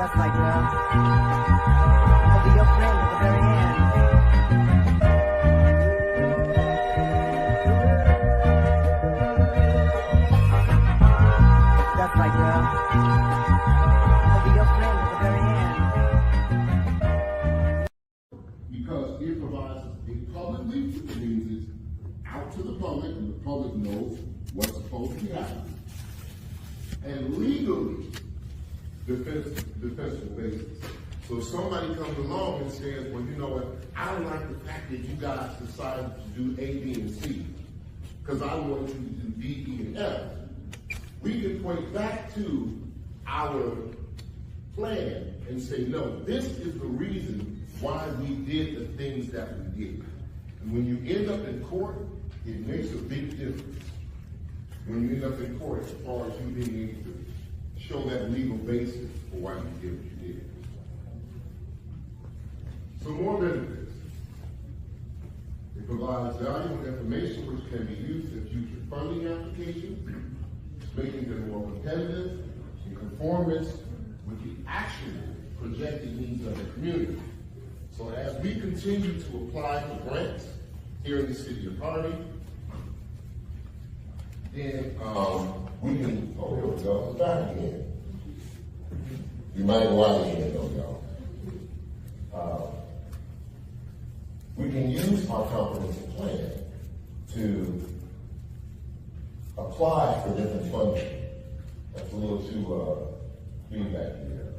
That's right, girl. I'll be your friend at the very end. That's right, girl. I'll be your friend at the very end. Because it provides a public leak that means it's out to the public and the public knows what's supposed to be happening. And legally, defensible basis. So if somebody comes along and says, well, you know what, I don't like the fact that you guys decided to do A, B, and C, because I wanted you to do D, E, and F, we can point back to our plan and say, no, this is the reason why we did the things that we did. And when you end up in court, it makes a big difference. When you end up in court, as far as you being able to show that legal basis for why you did what you did. So more benefits. It provides valuable information which can be used in future funding applications, making them more competitive in conformance with the actual projected needs of the community. So as we continue to apply for grants here in the city of Harvey, then we can, oh, here we go, it's back again. You might go out again, though, y'all. We can use our comprehensive plan to apply for different funding. That's a little too feedback here.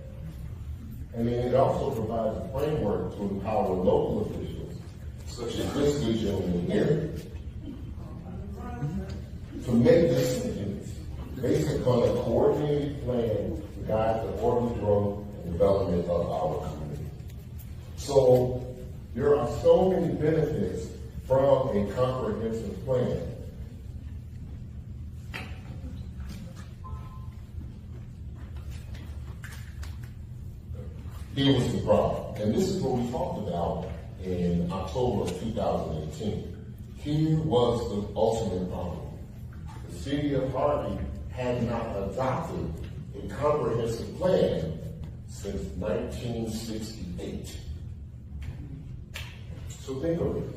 And then it also provides a framework to empower local officials, such as this good gentleman here, to make decisions based upon a coordinated plan to guide the orderly growth and development of our community. So there are so many benefits from a comprehensive plan. Here was the problem, and this is what we talked about in October of 2018. Here was the ultimate problem. The city of Harvey had not adopted a comprehensive plan since 1968. So think of it,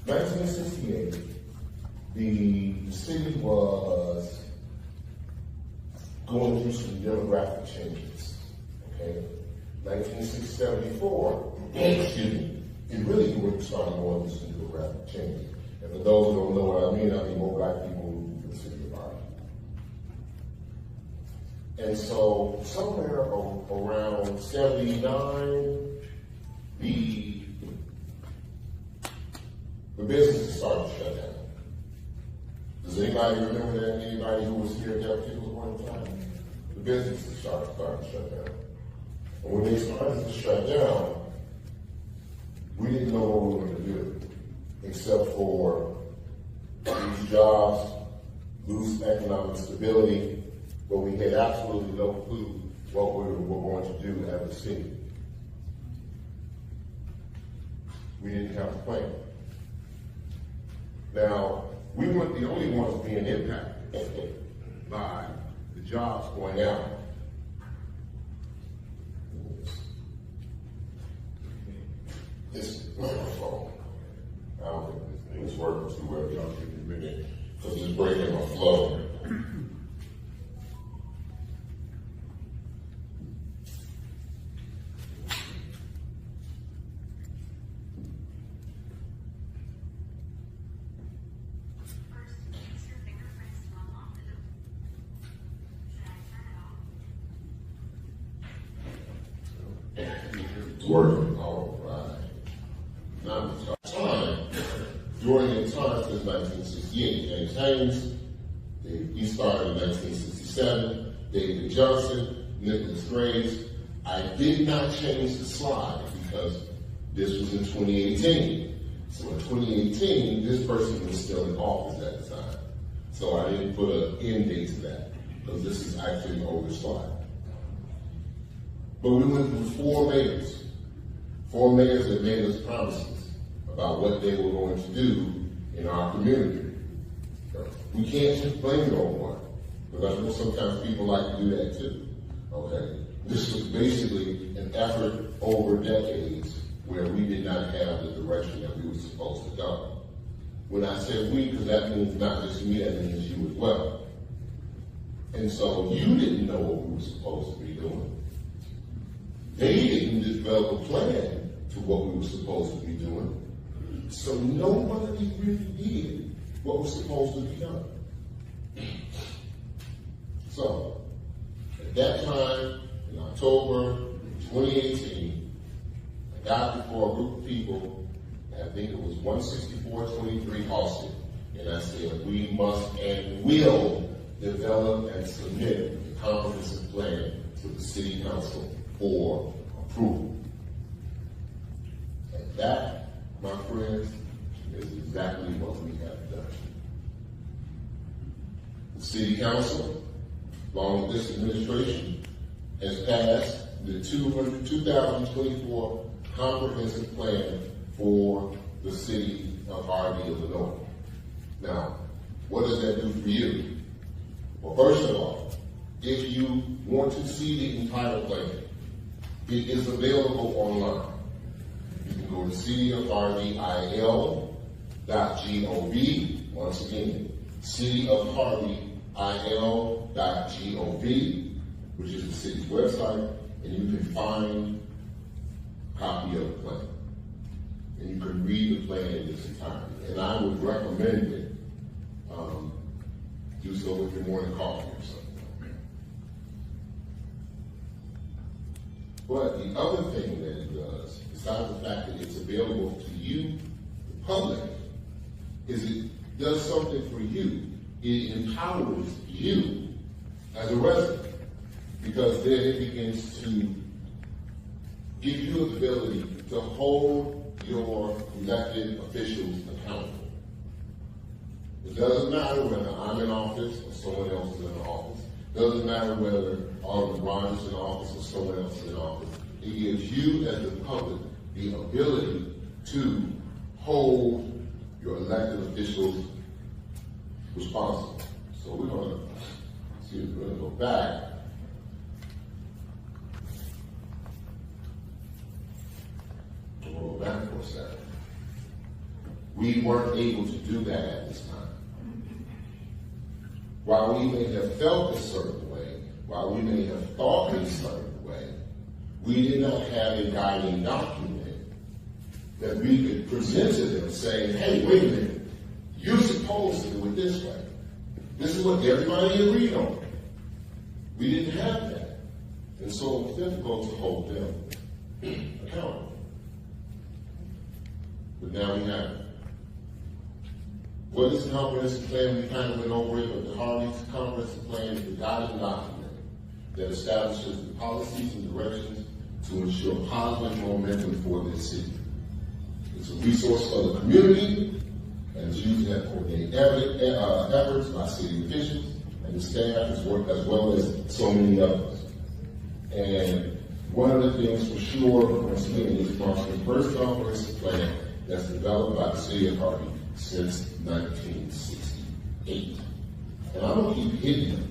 1968, the city was going through some demographic changes, okay? 1974, excuse me, it really started going through some demographic changes. And for those who don't know what I mean more black people moved to the city of Harvey. And so somewhere around 79, the businesses started to shut down. Does anybody remember that? Anybody who was here at that particular point in time? The businesses started to shut down. And when they started to shut down, we didn't know what we were going to do, except for lose jobs, lose economic stability, but we had absolutely no clue what we were going to do as a city. We didn't have a plan. Now, we weren't the only ones being impacted by the jobs going out. This microphone, I don't think this thing is working too well. Y'all give me a minute, because it's breaking my flow. Working all right. Now, during the time since 1968, James Haynes, he started in 1967, David Johnson, Nicholas Graves. I did not change the slide because this was in 2018. So in 2018, this person was still in office at the time. So I didn't put an end date to that because this is actually an older slide. But we went through four mayors that made us promises about what they were going to do in our community. We can't just blame it on one. Because I know sometimes people like to do that too. Okay? This was basically an effort over decades where we did not have the direction that we were supposed to go. When I said we, because that means not just me, that means you as well. And so you didn't know what we were supposed to be doing. They didn't develop a plan to what we were supposed to be doing. So nobody really did what was supposed to be done. So, at that time, in October 2018, I got before a group of people, I think it was 16423 Austin, and I said, we must and will develop and submit a comprehensive plan to the City Council for approval. And that, my friends, is exactly what we have done. The City Council, along with this administration, has passed the 2024 comprehensive plan for the city of Harvey, Illinois. Now, what does that do for you? Well, first of all, if you want to see the entire plan, it is available online. You can go to cityofharveyil.gov. Once again, cityofharveyil.gov, which is the city's website, and you can find a copy of the plan. And you can read the plan in its entirety. And I would recommend it. Do so with your morning coffee or something. But the other thing that it does, besides the fact that it's available to you, the public, is it does something for you. It empowers you as a resident, because then it begins to give you the ability to hold your elected officials accountable. It doesn't matter whether I'm in office or someone else is in office. It doesn't matter whether Alderman Rogers is in office or someone else is in office. It gives you as the public the ability to hold your elected officials responsible. So we're going to go back. We'll go back for a second. We weren't able to do that at this time. While we may have felt a certain way, while we may have thought in a certain way, we did not have a guiding document that we could present to them saying, hey, wait a minute, you're supposed to do it this way. This is what everybody agreed on. We didn't have that. And so it was difficult to hold them accountable. But now we have it. What is the comprehensive plan? We kind of went over it, but the Harvey's comprehensive plan is the guiding document that establishes the policies and directions to ensure positive momentum for this city. It's a resource for the community, and it's used to coordinate efforts by city officials and the staff as well as so many others. And one of the things for sure, once again, is the first comprehensive plan that's developed by the city of Harvey since 1968. And I'm going to keep hitting them.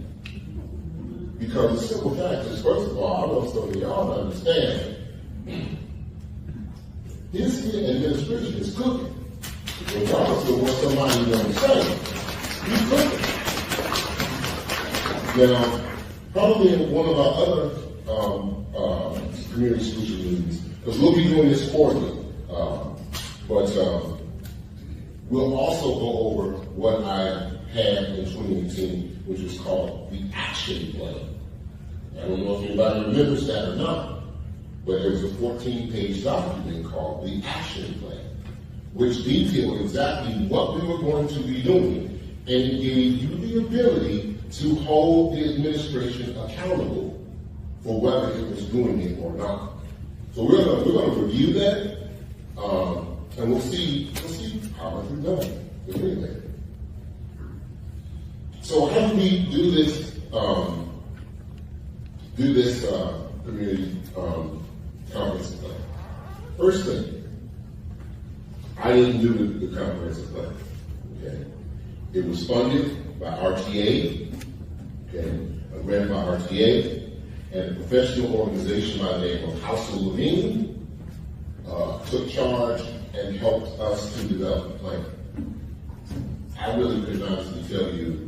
Because the simple fact is, first of all, I want some of y'all to understand, this administration is cooking. Regardless of what somebody going to say, he's cooking. Now, probably in one of our other community solution meetings, because we'll be doing this quarterly, but we'll also go over what I had in 2018, which was called the action plan. I don't know if anybody remembers that or not, but there was a 14-page document called the action plan, which detailed exactly what we were going to be doing and gave you the ability to hold the administration accountable for whether it was doing it or not. So we're going to review that, and we'll see how much we've done with anything. So how do we do this? Community comprehensive plan. First thing, I didn't do the comprehensive plan. Okay, it was funded by RTA, okay, ran by RTA, and a professional organization by the name of House of Levine took charge and helped us to develop a plan. I really couldn't honestly tell you,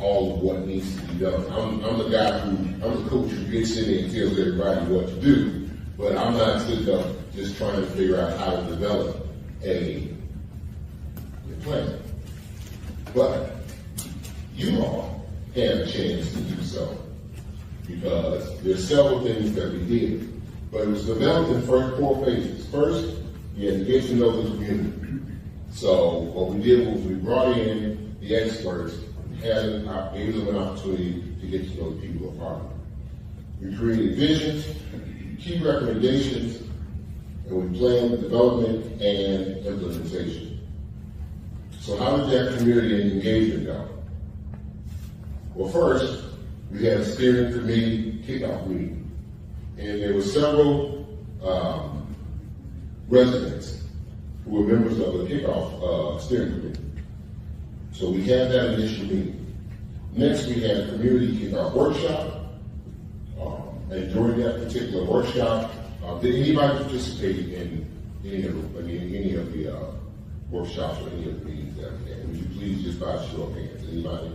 all of what needs to be done. I'm the guy I'm the coach who gets in there and tells everybody what to do, but I'm not sitting up just trying to figure out how to develop a plan. But you all had a chance to do so, because there's several things that we did. But it was developed in four phases. First, you had to get to know the community. So what we did was we brought in the experts, gave them an opportunity to get to know the people of Harvey. We created visions, key recommendations, and we planned the development and implementation. So how did that community engagement go? Well, first, we had a steering committee kickoff meeting. And there were several residents who were members of the kickoff steering committee. So we had that initial meeting. Next, we had a community kickoff workshop. And during that particular workshop, did anybody participate in any of the workshops or any of the meetings that we had? Would you please just by a show of hands? Anybody?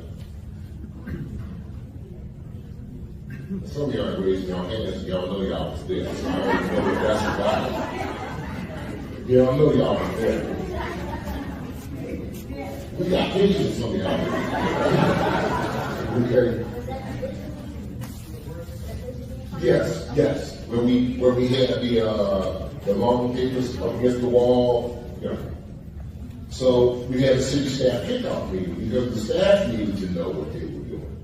Some of y'all are raising your hands, y'all know y'all was there. So I don't know if that's about it. Y'all know y'all was there. We got pictures of some of y'all. Okay. Yes. Where we had the long papers up against the wall. Yeah. So we had a city staff kickoff meeting because the staff needed to know what they were doing.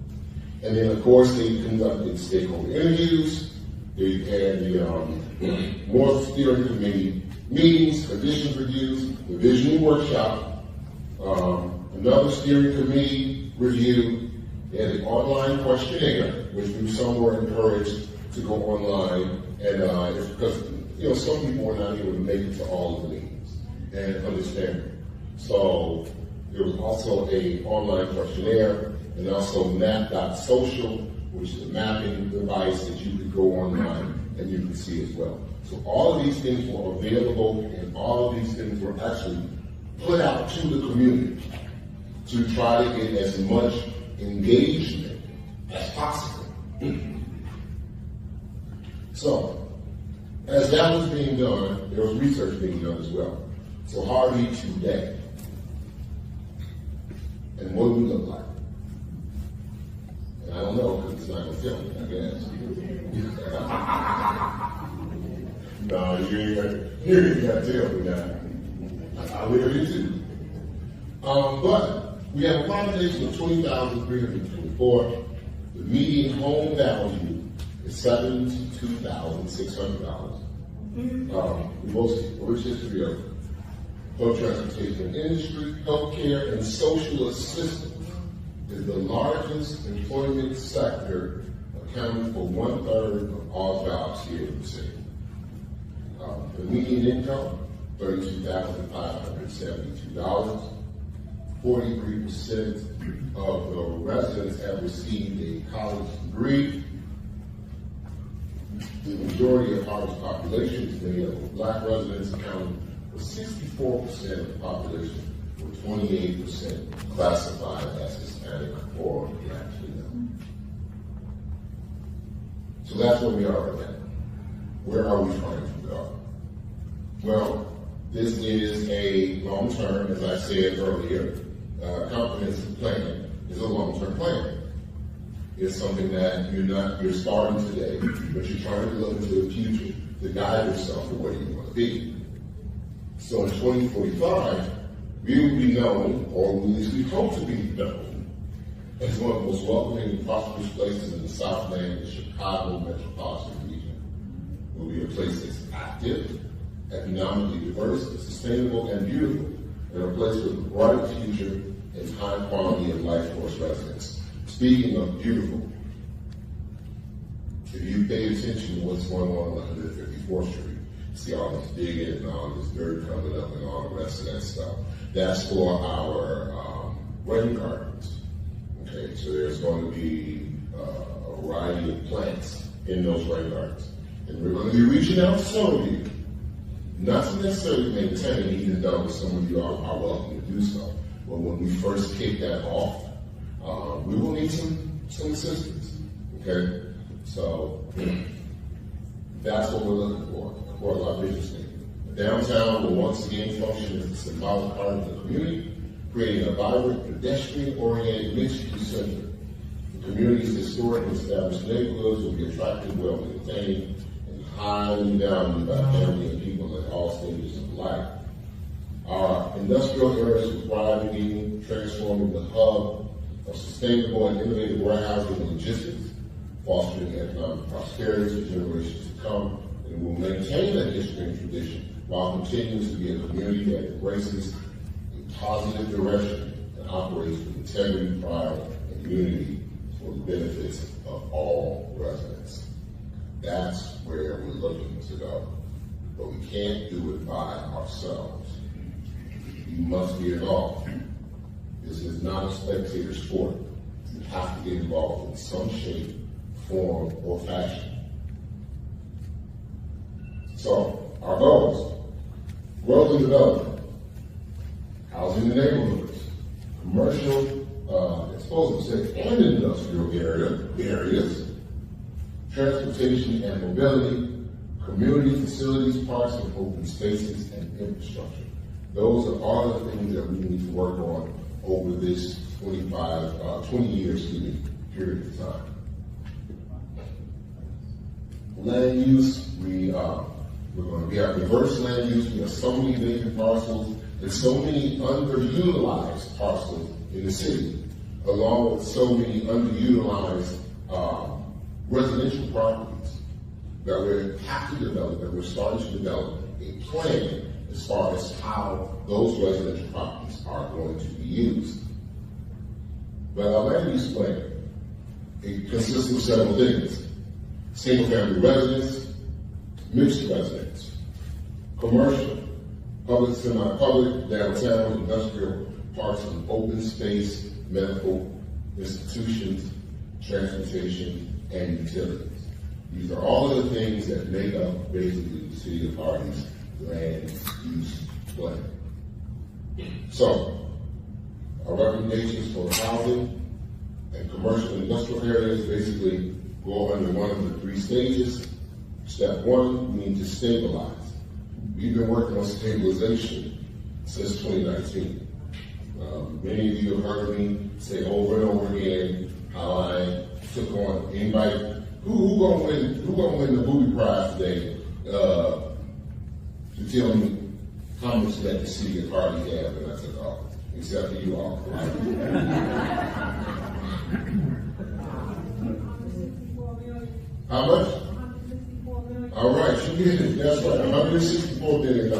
And then, of course, they conducted stakeholder interviews. They had the more steering committee meetings, conditions reviews, the visioning workshop, another steering committee review. They had an online questionnaire, which some were encouraged to go online, and because some people were not able to make it to all of the meetings and understand it. So there was also an online questionnaire, and also map.social, which is a mapping device that you could go online and you could see as well. So all of these things were available, and all of these things were actually put out to the community to try to get as much engagement as possible. So, as that was being done, there was research being done as well. So Harvey today, and what do we look like? And I don't know, because it's not going to tell me, I guess. No, you ain't got to tell me that. I live here too. But we have a population of 20,324. The median home value is $72,600. The most rich history of public transportation industry, healthcare, and social assistance is the largest employment sector, accounting for 1/3 of all jobs here in the city. The median income, $32,572. 43% of the residents have received a college degree. The majority of Harvey's population is made up of black residents, accounting for 64% of the population, with 28% classified as Hispanic or Latino. So that's where we are right now. Where are we trying to go? Well, this is a long-term, as I said earlier, comprehensive plan is a long-term plan. It's something that you're starting today, but you're trying to look into the future to guide yourself to where you want to be. So in 2045, we will be known, or at least we hope to be known, as one of the most welcoming and prosperous places in the Southland, the Chicago metropolitan region. It will be a place that's active, economically diverse, sustainable, and beautiful, and a place with a bright future and high quality of life for its residents. Speaking of beautiful, if you pay attention to what's going on 154th Street, you see all this digging and all this dirt coming up and all the rest of that stuff. That's for our rain gardens. Okay, so there's going to be in those rain gardens. And we're going to be reaching out to some of you, not to necessarily maintain, even though some of you are welcome to do so. But when we first kick that off, we will need some assistance, okay? So that's what we're looking for our vision statement. The downtown will once again function as a symbolic part of the community, creating a vibrant, pedestrian-oriented mixed-use center. The community's historic and established neighborhoods will be attractive, well-maintained, and highly valued by family and people at all stages of life. Our industrial areas will thrive in Eden, transforming the hub of sustainable and innovative warehousing and logistics, fostering economic prosperity for generations to come, and will maintain that history and tradition while continuing to be a community that embraces a positive direction and operates with integrity, pride, and unity for the benefits of all residents. That's where we're looking to go. But we can't do it by ourselves. You must be involved. This is not a spectator sport. You have to get involved in some shape, form, or fashion. So, our goals: growth and development, housing in the neighborhoods, commercial, and industrial areas, transportation and mobility, community facilities, parks and open spaces, and infrastructure. Those are all the things that we need to work on over this 20-year period of time. Land use, we're going to have diverse land use. We have so many vacant parcels and so many underutilized parcels in the city, along with so many underutilized residential properties that we have to develop, that we're starting to develop a plan as far as how those residential properties are going to be used. But our land use plan, it consists of several things: single-family residence, mixed residence, commercial, public, semi-public, downtown, industrial, parks and open space, medical institutions, transportation, and utilities. These are all of the things that make up basically the City of Harvey's land use plan. So, our recommendations for housing and commercial and industrial areas basically go under one of the three stages. Step one, we need to stabilize. We've been working on stabilization since 2019. Many of you have heard me say over and over again how I took on anybody who gonna win the booby prize today to tell me how much that the city of Harvey have, and I said, oh, except for you all. How much? All right, you get it. That's right, $164 billion.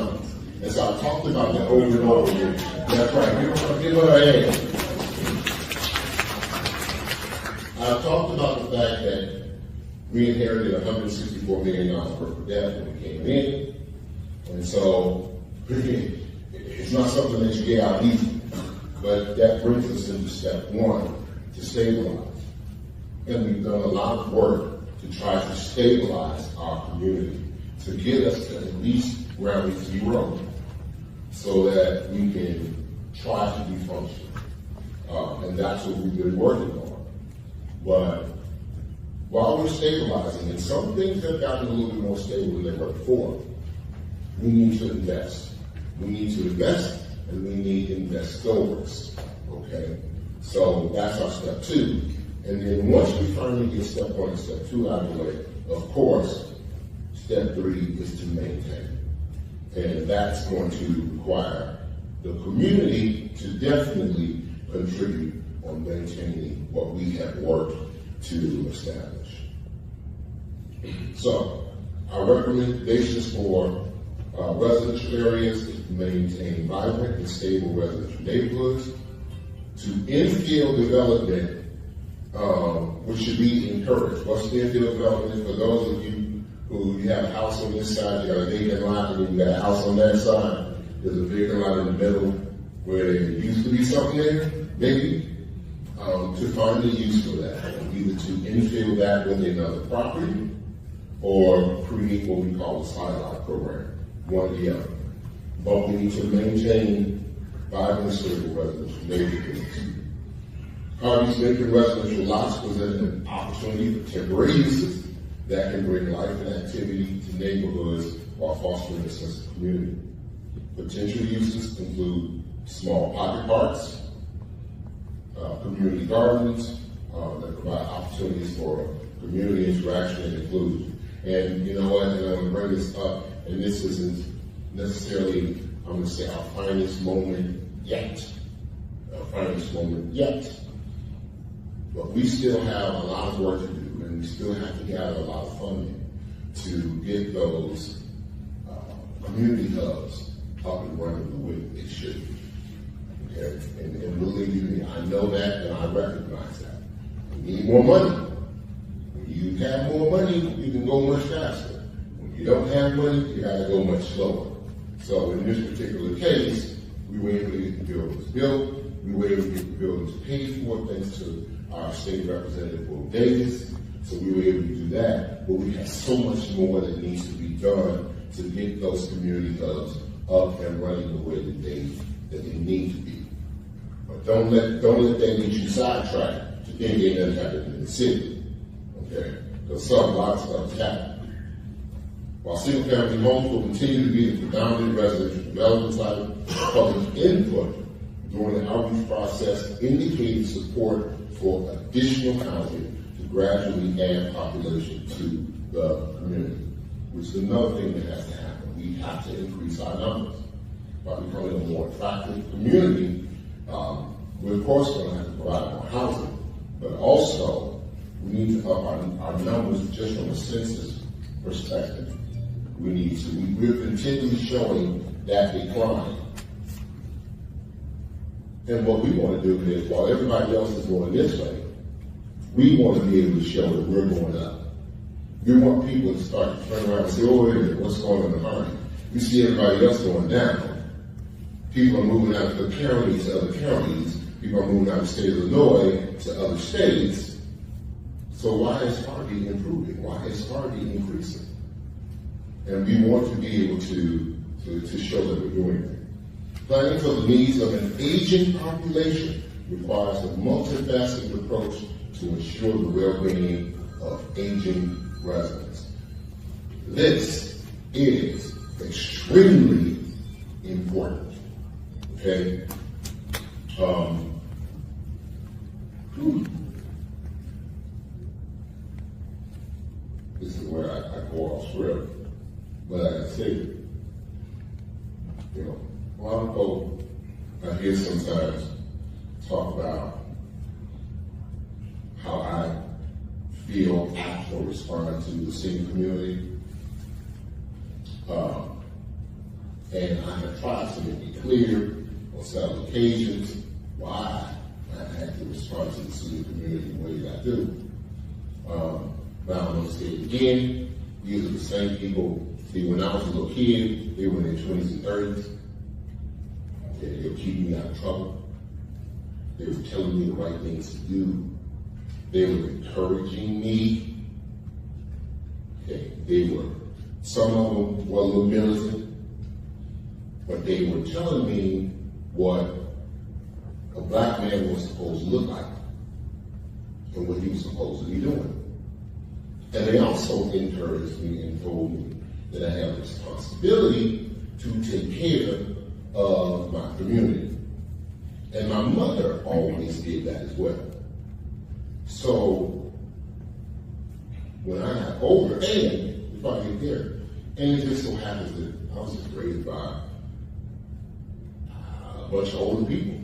And so I talked about that over and over again. That's right, give her a hand. I talked about the fact that we inherited $164 million worth of debt when we came in. And so it's not something that you get out easy. But that brings us into step one, to stabilize. And we've done a lot of work to try to stabilize our community, to get us to at least ground zero, so that we can try to be functional. And that's what we've been working on. But while we're stabilizing, and some things have gotten a little bit more stable than they were before, we need to invest. We need to invest, and we need investors, okay? So that's our step two. And then once we finally get step one and step two out of the way, of course, step three is to maintain. And that's going to require the community to definitely contribute on maintaining what we have worked to establish. So, our recommendations for residential areas is to maintain vibrant and stable residential neighborhoods, to infill development, which should be encouraged. What's the infill development? For those of you who you have a house on this side, you got a vacant lot, and then you got a house on that side. There's a vacant lot in the middle where there used to be something there, maybe. to find a use for that, either to infill that with another property or create what we call a satellite program, one or the other. But we need to maintain vibrant stable residential neighborhoods. Harvey's vacant residential lots present an opportunity for temporary uses that can bring life and activity to neighborhoods while fostering a sense of community. Potential uses include small pocket parks, community gardens that provide opportunities for community interaction and inclusion. And you know what, and I'm going to bring this up, and this isn't necessarily, I'm going to say, our finest moment yet. But we still have a lot of work to do, and we still have to gather a lot of funding to get those community hubs up and running the way they should be. Okay? And believe me, I know that and I recognize that. We need more money. When you have more money, you can go much faster. When you don't have money, you gotta go much slower. So in this particular case, we were able to get the buildings built. We were able to get the buildings paid for thanks to our state representative, Will Davis. So we were able to do that, but we have so much more that needs to be done to get those community hubs up and running the way that they need to be. But don't let that get you sidetracked to think ain't nothing happening in the city. Okay? Because a lot of stuff is happening. While single-family homes will continue to be the predominant residential development site, public input during the outreach process indicated support for additional housing to gradually add population to the community, which is another thing that has to happen. We have to increase our numbers by becoming a more attractive community. We're of course going to have to provide more housing, but also we need to up our numbers just from a census perspective. We're continually showing that decline. And what we want to do is, while everybody else is going this way, we want to be able to show that we're going up. We want people to start to turn around and say, oh, wait a minute, what's going on in Harvey? You see everybody else going down. People are moving out of the county to other counties. People are moving out of the state of Illinois to other states. So why is Harvey improving? Why is Harvey increasing? And we want to be able to show that we're doing it. Planning for the needs of an aging population requires a multifaceted approach to ensure the well-being of aging residents. This is extremely important. Okay? This is where I go off script, but I say, you know, a lot of folks I hear sometimes talk about how I feel apt or respond to the senior community. And I have tried to make it clear on several occasions why I had to respond to the senior community the way that I do. But I'm going to say it again, these are the same people. See, when I was a little kid, they were in their 20s and 30s. Okay, they were keeping me out of trouble. They were telling me the right things to do. They were encouraging me. Okay, some of them were a little militant, but they were telling me what a black man was supposed to look like and what he was supposed to be doing. And they also encouraged me and told me that I have a responsibility to take care of my community. And my mother always did that as well. So when I got older, and before I get there, and it just so happens that I was just raised by a bunch of older people.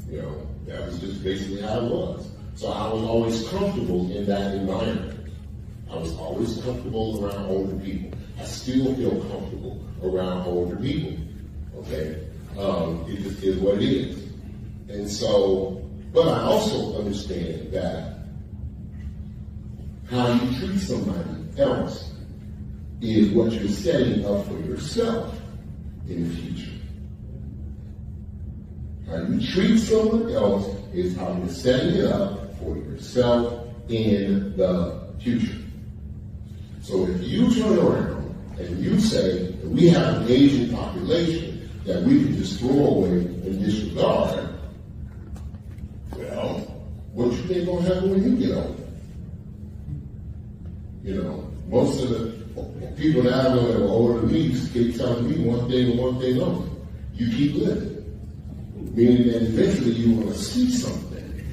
You know, that was just basically how it was. So I was always comfortable in that environment. I was always comfortable around older people. I still feel comfortable around older people. Okay? It just is what it is. And so, but I also understand that how you treat somebody else is what you're setting up for yourself in the future. How you treat someone else is how you're setting it up for yourself in the future. So if you turn around and you say that we have an aging population that we can just throw away and disregard, well, what you think gonna happen when you get older? You know, most of the people that I know that were older than me keep telling me one thing and one thing only. You keep living. Meaning that eventually you want to see something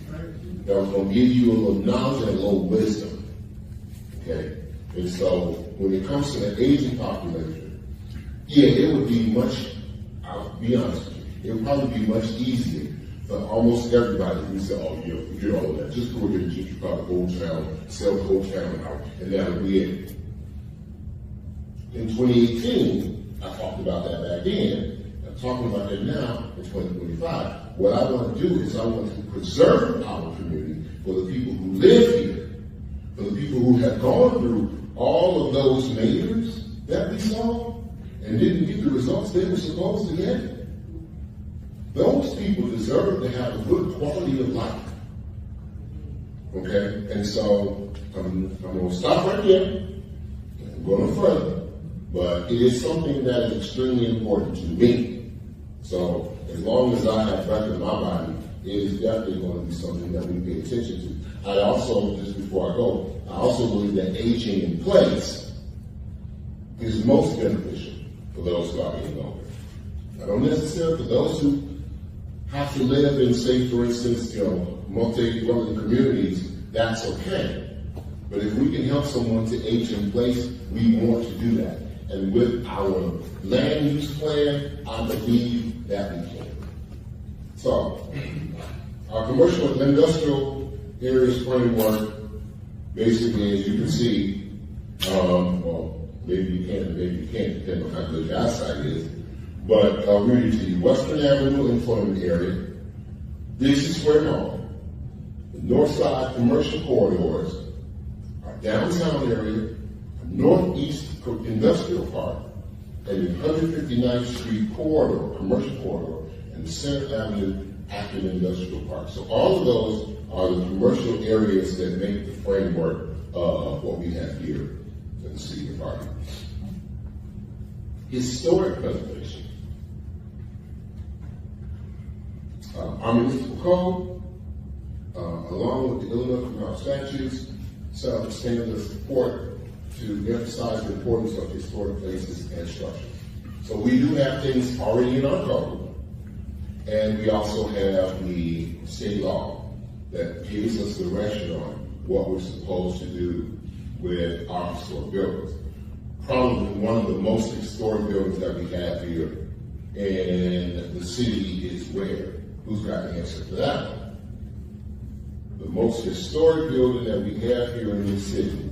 that was going to give you a little knowledge and a little wisdom. Okay? And so when it comes to the aging population, yeah, it would be much, I'll be honest with you, it would probably be much easier for almost everybody who say, oh, you get all of that. Just go ahead and just try the whole town, sell the whole town out, and that'll be it. In 2018, I talked about that back then. I'm talking about that now in 2025. What I want to do is I want to preserve our community for the people who live here, for the people who have gone through all of those mayors that we saw and didn't get the results they were supposed to get. Those people deserve to have a good quality of life. Okay? And so I'm going to stop right here. I'm going no further. But it is something that is extremely important to me. So as long as I have breath in my body, it is definitely going to be something that we pay attention to. I also, just before I go, I also believe that aging in place is most beneficial for those who are getting older. I don't necessarily for those who have to live in, say, for instance, multi-dwelling communities, that's okay. But if we can help someone to age in place, we want to do that. And with our land use plan, I believe that we can. So, our commercial and industrial areas framework, basically, as you can see, well, maybe you can, maybe you can't, depending on how good your eyesight is. But I'll read it to you. Western Avenue Employment Area, Dixie Square Mall, the North Side Commercial Corridors, our downtown area, Northeast Industrial Park, and the 159th Street Corridor, Commercial Corridor, and the Center Avenue Active Industrial Park. So all of those are the commercial areas that make the framework of what we have here in the city of Harvey. Historic preservation. Our municipal code, along with the Illinois Criminal statutes, set up a standard of support to emphasize the importance of historic places and structures. So we do have things already in our code, and we also have the state law that gives us direction on what we're supposed to do with our historic buildings. Probably one of the most historic buildings that we have here in the city is where? Who's got the answer to that one? The most historic building that we have here in this city.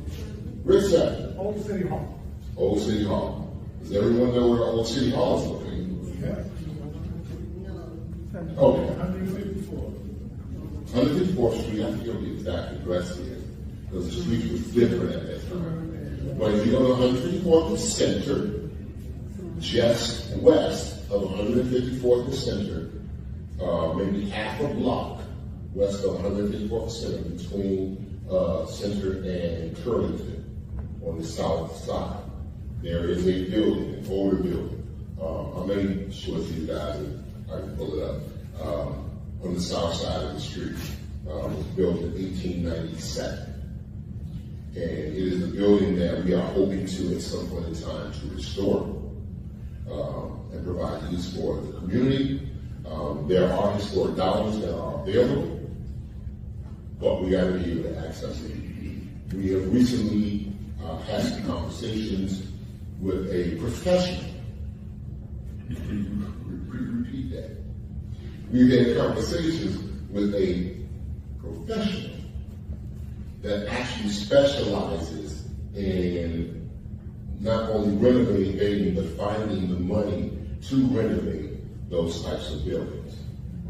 Rich Sackler. Old City Hall. Old City Hall. Does everyone know where Old City Hall is located? Yes. Okay. 154. 154th Street, I forget the exact address here, because the street was different at that time. But if you go to 154th Center, just west of 154th Center, maybe half a block west of 154th Center, between Center and Curlington on the south side, there is a building, an older building. I may show it to you guys, and I can pull it up. On the south side of the street. It was built in 1897. And it is a building that we are hoping to, at some point in time, to restore and provide use for the community. There are historic dollars that are available, but we got to be able to access it. We have recently had some conversations with a professional. Repeat that. We've had conversations with a professional that actually specializes in not only renovating, but finding the money to renovate those types of buildings.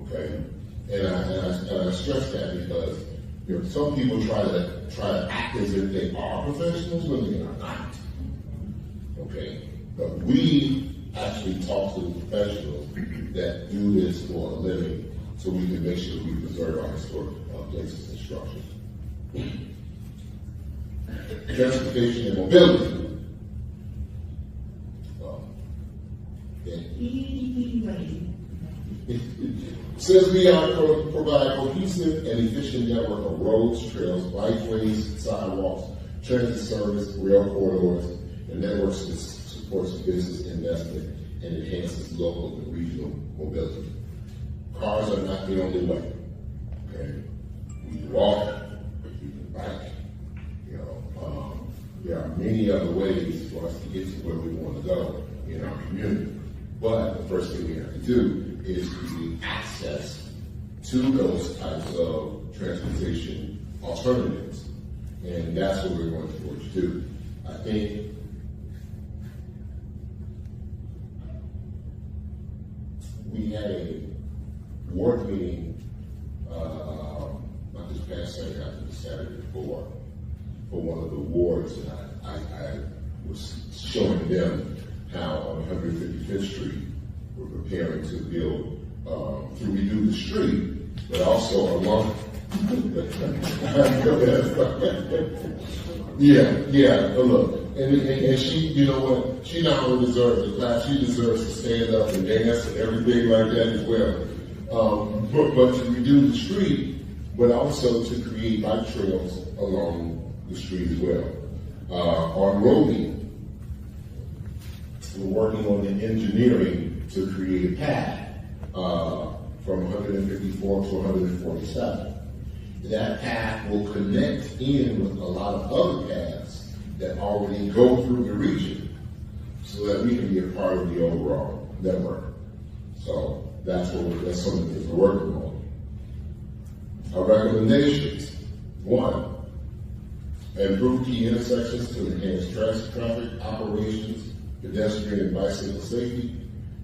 Okay, and I stress that because some people try to act as if they are professionals when they are not. Okay, but we actually talk to the professionals that do this for a living, so we can make sure we preserve our historic places and structures. Transportation and mobility. Says we provide cohesive and efficient network of roads, trails, bikeways, sidewalks, transit service, rail corridors, and networks that supports business investment and enhances local and regional mobility. Cars are not the only way. Okay, we can walk, we can bike. There are many other ways for us to get to where we want to go in our community. But the first thing we have to do is create access to those types of transportation alternatives. And that's what we're going towards to do. I think we had a board meeting, not this past Saturday, after the Saturday before, for one of the wards, and I was showing them how on 155th Street we're preparing to build, to redo the street, but also along. Look, and she, you know what? She not only deserves the class, she deserves to stand up and dance and everything like that as well. But to redo the street, but also to create bike trails along the street as well. On roading, we're working on the engineering to create a path from 154 to 147. That path will connect in with a lot of other paths that already go through the region, so that we can be a part of the overall network. So that's some of the things we're working on. Our recommendations: 1, improve key intersections to enhance traffic operations, pedestrian and bicycle safety.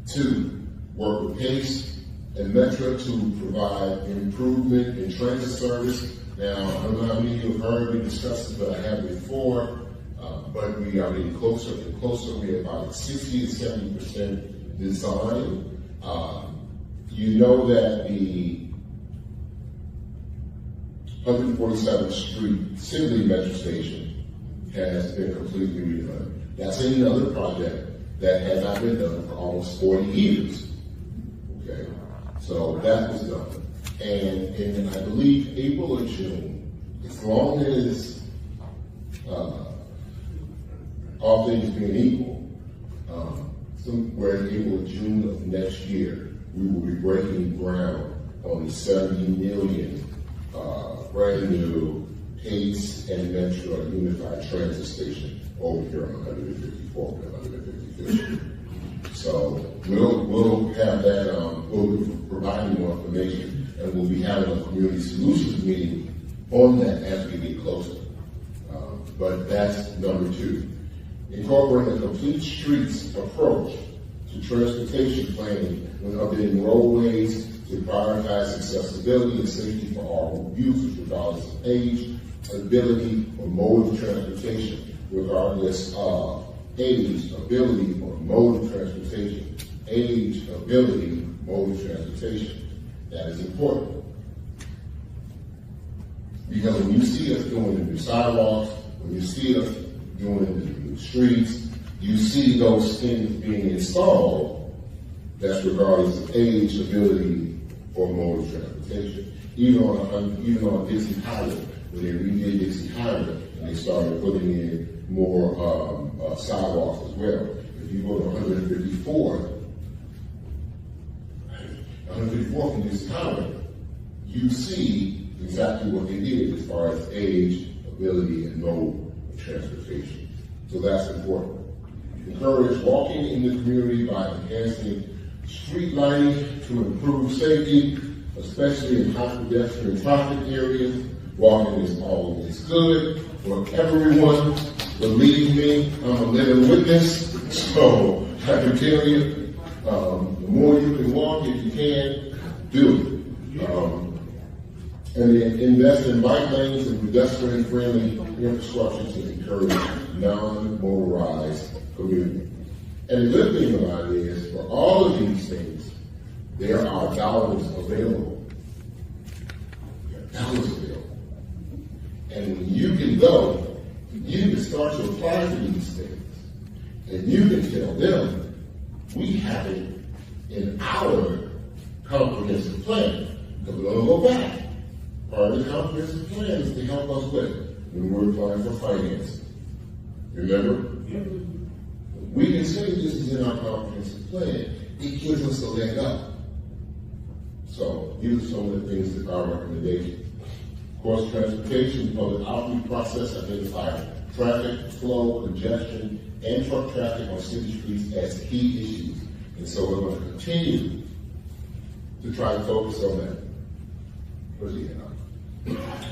2, work with PACE and Metro to provide improvement in transit service. Now, I don't know how many of you have heard me discuss this, but I have before, but we are getting closer and closer. We're about 60 to 70% design. You know that the 147th Street Sibley Metro Station has been completely redone. That's another project that has not been done for almost 40 years. Okay, so that was done. And in, I believe, April or June, as long as all things being equal, somewhere in April or June of next year, we will be breaking ground on the 70 million brand new PACE and Metro Unified Transit Station over here on 154 and 155th. So we'll have that, we'll be providing more information, and we'll be having a community solutions meeting on that as we get closer. But that's number 2. Incorporating a complete streets approach to transportation planning with updating roadways to prioritize accessibility and safety for all users, regardless of age, ability, or mode of transportation, regardless of age, ability, or mode of transportation. Age, ability, mode of transportation. That is important. Because when you see us doing the new sidewalks, when you see us doing the new streets, you see those things being installed, that's regardless of age, ability, or mode of transportation. Even on Dixie Highway, when they redid Dixie Highway, and they started putting in more sidewalks as well. If you go to 154th from Dixie Highway, you see exactly what they did as far as age, ability, and mode of transportation. So that's important. Encourage walking in the community by enhancing street lighting to improve safety, especially in high pedestrian traffic areas. Walking is always good for everyone. Believe me, I'm a living witness, so I can tell you, the more you can walk, if you can, do it. And then invest in bike lanes and pedestrian-friendly infrastructure to encourage non-motorized community. And the good thing about it is, for all of these things, there are dollars available. There are dollars available. And when you can go, you can start to apply for these things. And you can tell them, we have it in our comprehensive plan. Because we're going to go back. Part of the comprehensive plan is to help us with when we're applying for financing. Remember? We can say this is in our comprehensive plan. It gives us a leg up. So these are some of the things that are recommendations. Of course, transportation, public outreach process identify traffic flow, congestion, and truck traffic on city streets as key issues. And so we're going to continue to try to focus on that. Where's he at?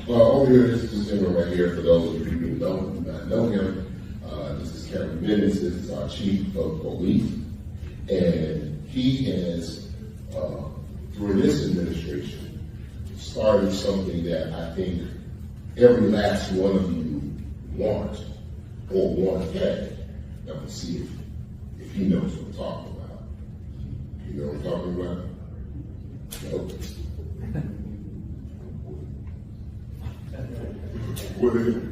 Over here, this is him right here for those of you who do not know him. This is Kevin Bennett. This is our chief of police. And he has, through this administration, started something that I think every last one of you want or want to have. Now, we'll see if he knows what I'm talking about. You know what I'm talking about? Nope. What is it?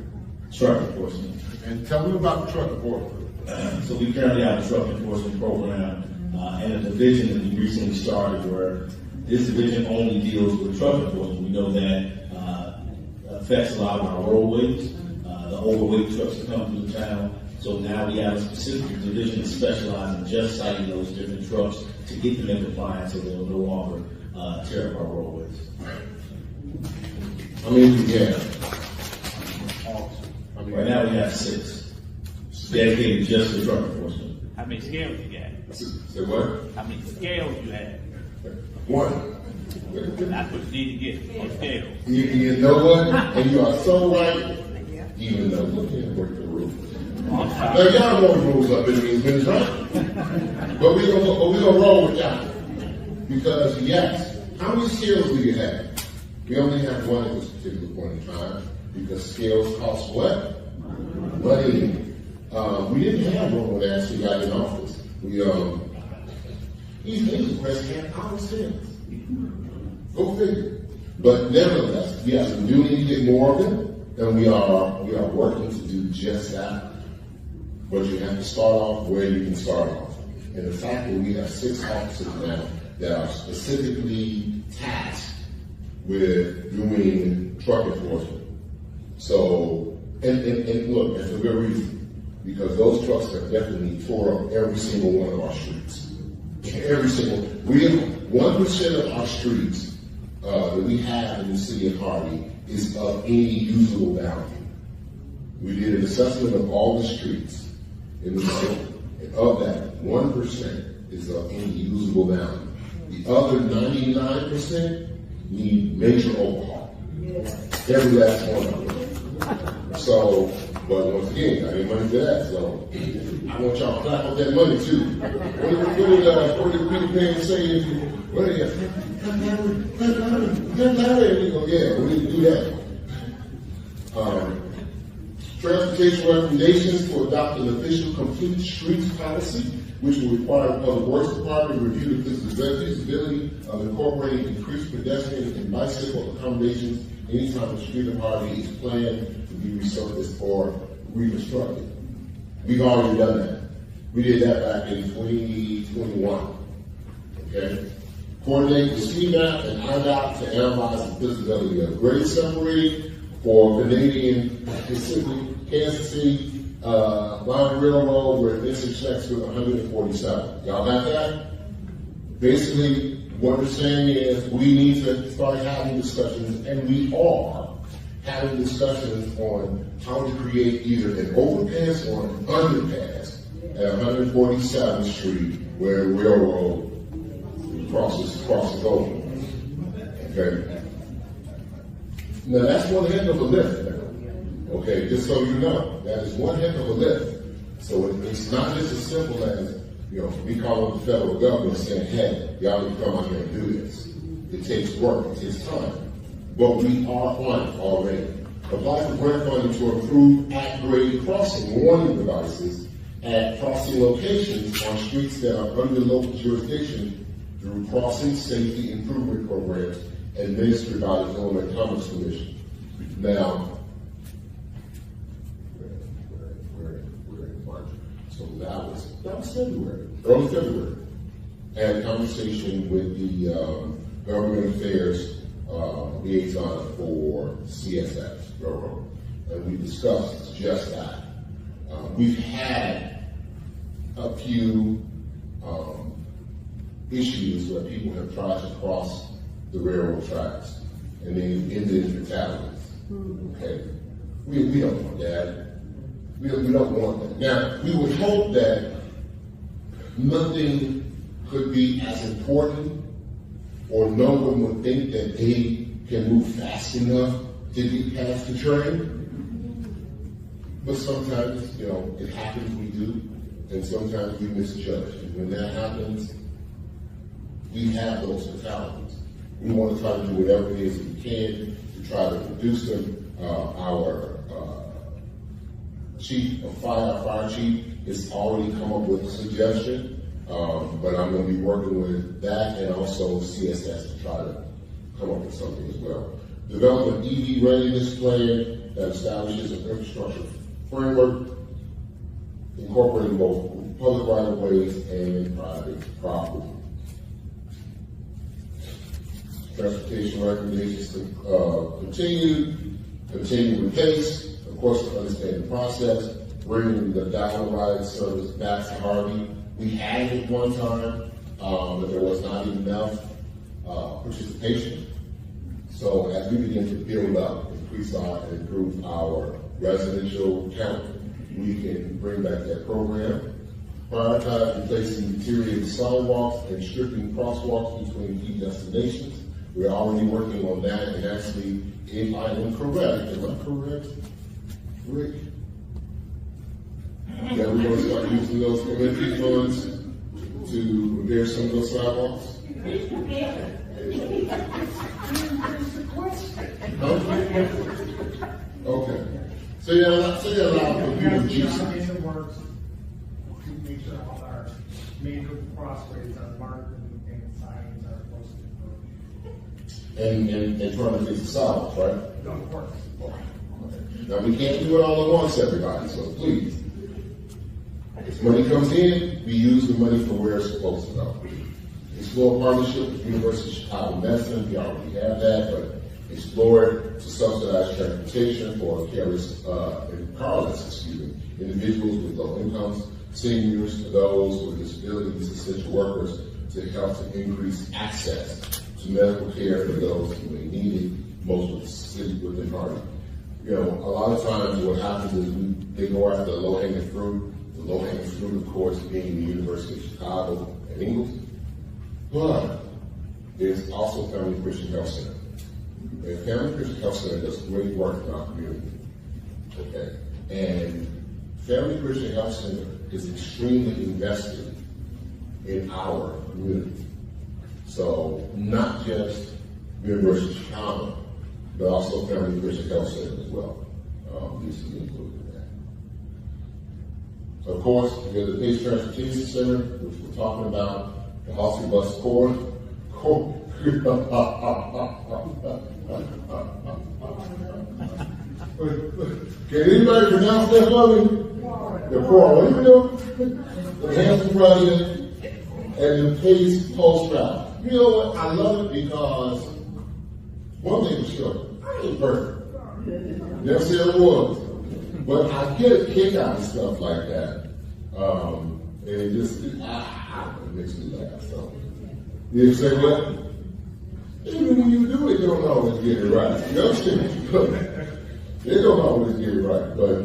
Truck enforcement. And tell me about the truck enforcement. So we currently have a truck enforcement program and a division that we recently started where this division only deals with truck enforcement. We know that affects a lot of our roadways, the overweight trucks that come through the town. So now we have a specific division that specializes in just citing those different trucks to get them in compliance so they'll no longer tear up our roadways. How many do you have? Right now we have 6 dedicated just to truck enforcement. How many scales you got? Say what? How many scales you have? 1. That's what you need to get, on scales. You know what? And you are so right. Even though you can't break the rules. Now y'all know the rules up in these minutes, right? But we're gonna roll with y'all. Because yes, how many scales do you have? We only have 1 at this particular point in time. Because scales cost what? Money. We didn't have one when Ashley got in office. He's the president of our scales. Go figure. But nevertheless, yes, we do need to get more of them. And we are working to do just that. But you have to start off where you can start off. And the fact that we have 6 officers now that are specifically tasked with doing truck enforcement. So, and look, that's a good reason. Because those trucks have definitely tore up every single one of our streets. Every single, 1% of our streets that we have in the city of Harvey is of any usable value. We did an assessment of all the streets in the city, and of that, 1% is of any usable value. The other 99% need major overhaul. Every last one of them. So, but once again, I need money for that, so I want y'all to clap up that money too. What did Peter Pan say? What did he yeah, we need to do that. Transportation recommendations to adopt an official complete streets policy, which will require the Public Works Department to review the feasibility of incorporating increased pedestrian and bicycle accommodations anytime the street of Harvey is planned to be resurfaced or reconstructed. We've already done that. We did that back in 2021. Okay? Coordinate with CMAP and IDOT to analyze the feasibility of grade separating for Canadian, specifically Kansas City, Line Railroad, where it intersects with 147. Y'all got that? Basically, what we're saying is we need to start having discussions, and we are having discussions on how to create either an overpass or an underpass at 147th Street, where railroad crosses over. Okay. Now that's one heck of a lift. Okay, just so you know, that is one heck of a lift. So it's not just as simple as, we call on the federal government saying, hey, y'all need to come out here and do this. It takes work, it takes time. But we are on it already. Apply for grant funding to improve at-grade crossing warning devices at crossing locations on streets that are under local jurisdiction through crossing safety improvement programs administered by the Illinois Commerce Commission. Now, we're in March. So that was February, early February. I had a conversation with the government affairs liaison for CSX Railroad, and we discussed just that. We've had a few issues where people have tried to cross the railroad tracks, and they've ended in fatalities. Okay, we don't want that. We don't want that. Now, we would hope that nothing could be as important, or no one would think that they can move fast enough to get past the train. But sometimes, it happens, we do, and sometimes we misjudge. And when that happens, we have those fatalities. We want to try to do whatever it is we can to try to reduce them. Our chief of fire, our fire chief, has already come up with a suggestion, but I'm going to be working with that and also CSS to try to come up with something as well. Develop an EV readiness plan that establishes an infrastructure framework incorporating both public right-of-ways and private property. Transportation recommendations continue with pace, of course, to understand the process, bringing the dial ride service back to Harvey. We had it one time, but there was not enough participation. So as we begin to build up, improve our residential count, we can bring back that program. Prioritize replacing deteriorated sidewalks and stripping crosswalks between key destinations. We're already working on that, and actually, if I am correct, Rick? Yeah, we're going to start using those community funds to repair some of those sidewalks. Okay. So yeah, a lot of people use in the works to make sure all our major crossways are marked and signs are posted. and trying to fix the sidewalks, right? No, of course. Okay. Now we can't do it all at once, everybody. So please, if money comes in, we use the money for where it's supposed to go. Explore partnership with University of Chicago Medicine. We already have that, but explore it to subsidize transportation for individuals with low incomes, seniors, those with disabilities, essential workers, to help to increase access to medical care for those who may need it, most of the city within Harvey. A lot of times what happens is they go after the low-hanging fruit. The low-hanging fruit, of course, being the University of Chicago and Inglewood. But there's also Family Christian Health Center. And Family Christian Health Center does great work in our community. Okay. And Family Christian Health Center is extremely invested in our community. So not just University of Chicago, but also Family Christian Health Center as well. Needs to be included in that. Of course, we have the Pace Transportation Center, which we're talking about. The Harvey Bus Corps. Can anybody pronounce that for me? The Corps. What do you do? The Hanson Project and the Pace Post Route. You know what? I love it because one thing for sure, I ain't perfect. Never said I was. But I get a kick out of stuff like that. And it just, it makes me laugh. So, you say what? Even when you do it, you don't always get it right. You understand? They don't always get it right, but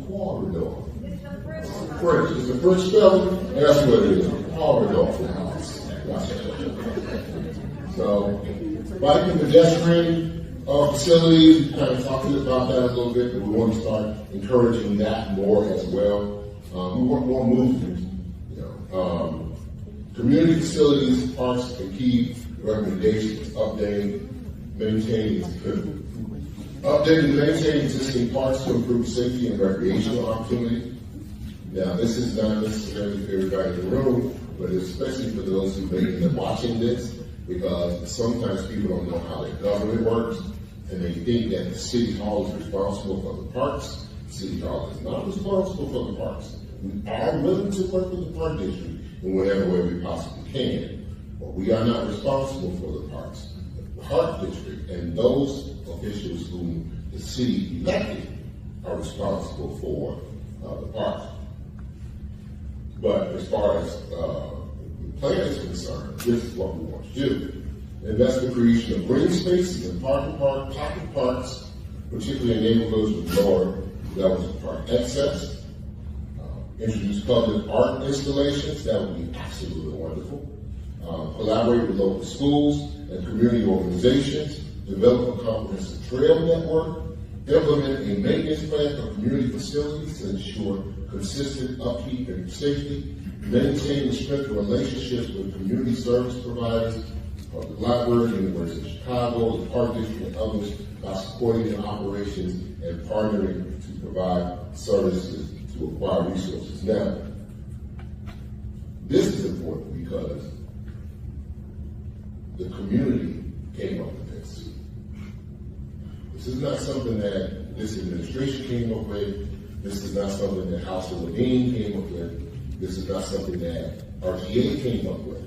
corridor. French. It's the French spelling, and that's what it is. Corridor. So, biking pedestrian facilities, we kind of talked about that a little bit, but we want to start encouraging that more as well. We want more movement. Community facilities, parks, and key recommendations: update and maintain existing parks to improve safety and recreational opportunities. Now, this is not necessarily for everybody in the room, but especially for those who may end up watching this, because sometimes people don't know how their government works, and they think that the city hall is responsible for the parks. City hall is not responsible for the parks. We are willing to work with the park district in whatever way we possibly can, but we are not responsible for the parks. The park district and those officials whom the city elected are responsible for the parks. But as far as the plan is concerned, this is what we want to do. Invest in the creation of green spaces and pocket parks, particularly in neighborhoods with lower levels of park access. Introduce public art installations, that would be absolutely wonderful. Collaborate with local schools and community organizations. Develop a comprehensive trail network. Implement a maintenance plan for community facilities to ensure consistent upkeep and safety. Maintain and strengthen relationships with community service providers, public library, University of Chicago, the Park District, and others by supporting their operations and partnering to provide services to acquire resources. Now, this is important because the community came up with this. This is not something that this administration came up with. This is not something that House of Levine came up with. This is not something that RGA came up with.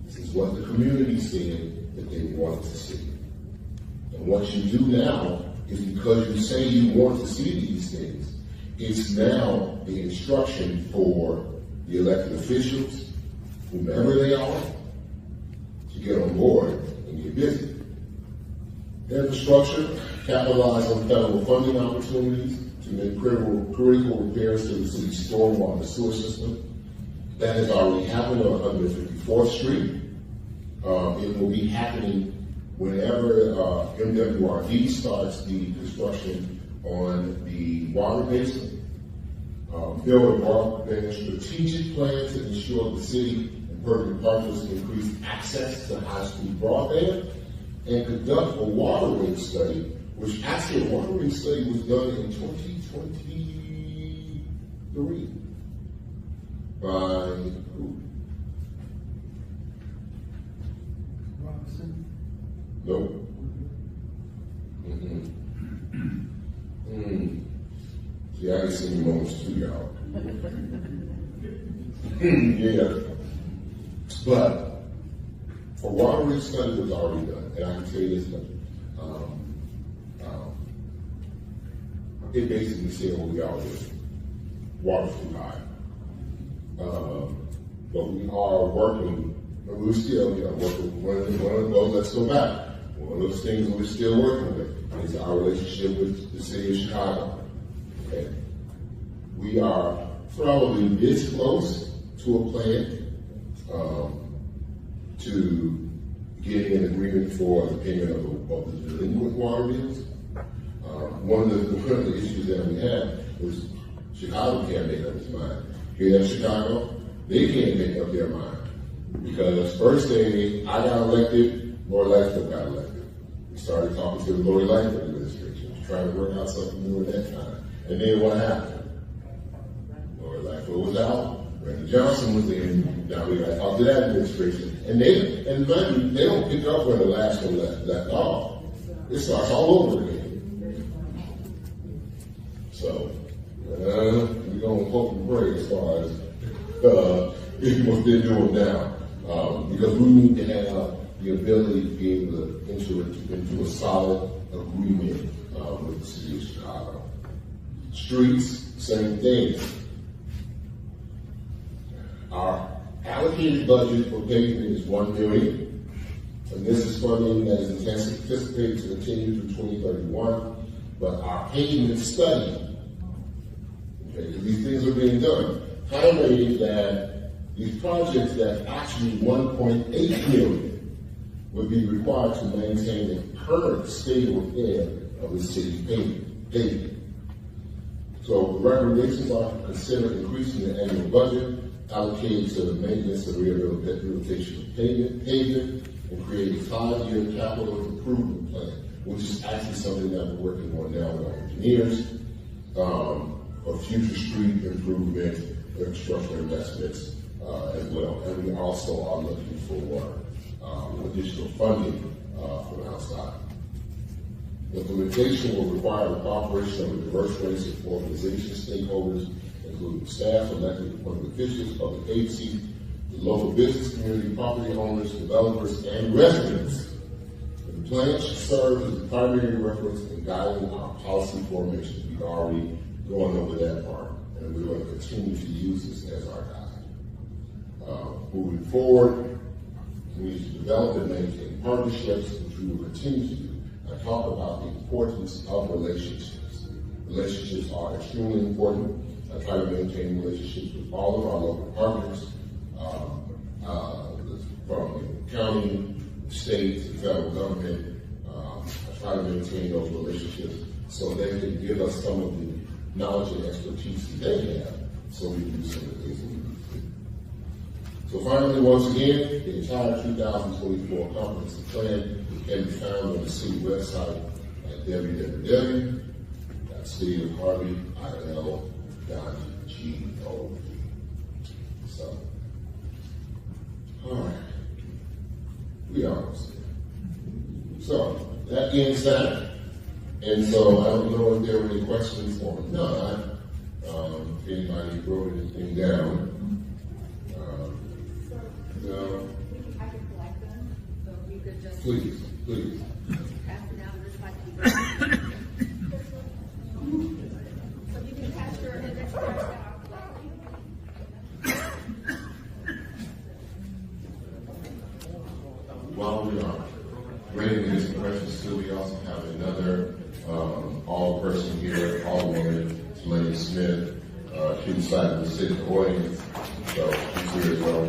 This is what the community said that they wanted to see. And what you do now is, because you say you want to see these things, it's now the instruction for the elected officials, whomever they are, to get on board and get busy. Infrastructure, capitalize on federal funding opportunities to make critical repairs to the city's stormwater sewer system. That has already happened on 154th Street. It will be happening whenever MWRD starts the construction on the water basin. Build a broadband strategic plan to ensure the city and permanent partners increase access to high-speed broadband, and conduct a water rate study, which actually a water rate study was done in 2023 by who? Robinson. Nope. See, I ain't seen moments too, y'all. Yeah. But a water rate study was already done, and I can tell you this much. It basically said what we always do. Water's too high. But we are working, and we're still, working one of those, let's go back. One of those things that we're still working with is our relationship with the city of Chicago. Okay. We are probably this close to a plan to getting an agreement for the payment of the delinquent water bills. One of the issues that we have is Chicago can't make up its mind. Here in Chicago, they can't make up their mind. Because first day I got elected, Lori Lightfoot got elected. We started talking to the Lori Lightfoot administration, trying to work out something new at that time. And then what happened? Lori Lightfoot was out. Brandon Johnson was in. Now we got to talk to that administration. And they don't pick up where the last one left off. It starts all over again. So, we're going to hope and pray as far as what they're doing now. Because we need to have the ability to be able to enter into a solid agreement with the city of Chicago. Streets, same thing. Our allocated budget for pavement is $1 million, and this is funding that is anticipated to continue through 2031. But our pavement study, okay, these things are being done, highlighting that these projects that actually $1.8 million would be required to maintain the current state of repair of the city's pavement. So the recommendations are to consider increasing the annual budget allocated to the maintenance and rehabilitation of pavement and create a 5-year capital improvement plan, which is actually something that we're working on now with our engineers. for future street improvement, infrastructure investments as well. And we also are looking for additional funding from outside. Implementation will require the cooperation of a diverse range of organizations, stakeholders, including staff, elected appointed officials, public agencies, the local business community, property owners, developers, and residents. The plan should serve as the primary reference in guiding our policy formation. We've already gone over that part, and we're going to continue to use this as our guide. Moving forward, we need to develop and maintain partnerships, which we will continue to do. I talk about the importance of relationships. Relationships are extremely important. I try to maintain relationships with all of our local partners, from the county, state, to federal government. I try to maintain those relationships so they can give us some of the knowledge and expertise that they have, so we can do some of the things that we need to do. So finally, once again, the entire 2024 comprehensive plan can be found on the city website at www.cityofharvey.il.gov. So, all right, we are almost there. So, that being said, and so I don't know if there were any questions or not. If anybody wrote anything down. No. I could collect them, so you could just Please. pass it down just like you did. So you can pass your index cards out. While we are bringing these questions too, we also have another all-person here, Alderwoman Lynn Smith. She decided to sit in the audience, so she's here as well.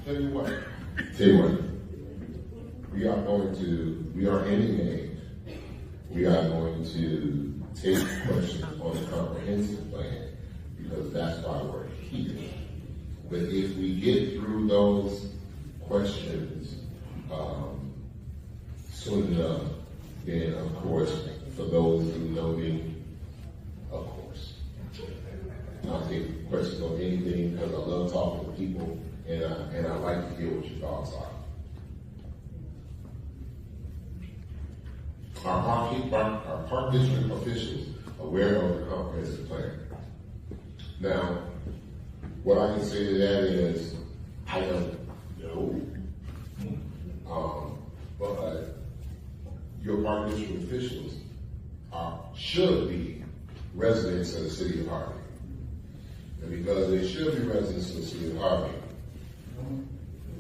Tell you what, we are ending an age. We are going to take questions on the comprehensive plan because that's why we're here. But if we get through those questions soon enough, then of course, for those who know me, of course, I'll take questions on anything because I love talking to people. And I like to hear what your thoughts are. Our park district officials aware of the comprehensive plan. Now, what I can say to that is, I don't know. But your park district officials should be residents of the city of Harvey. And because they should be residents of the city of Harvey,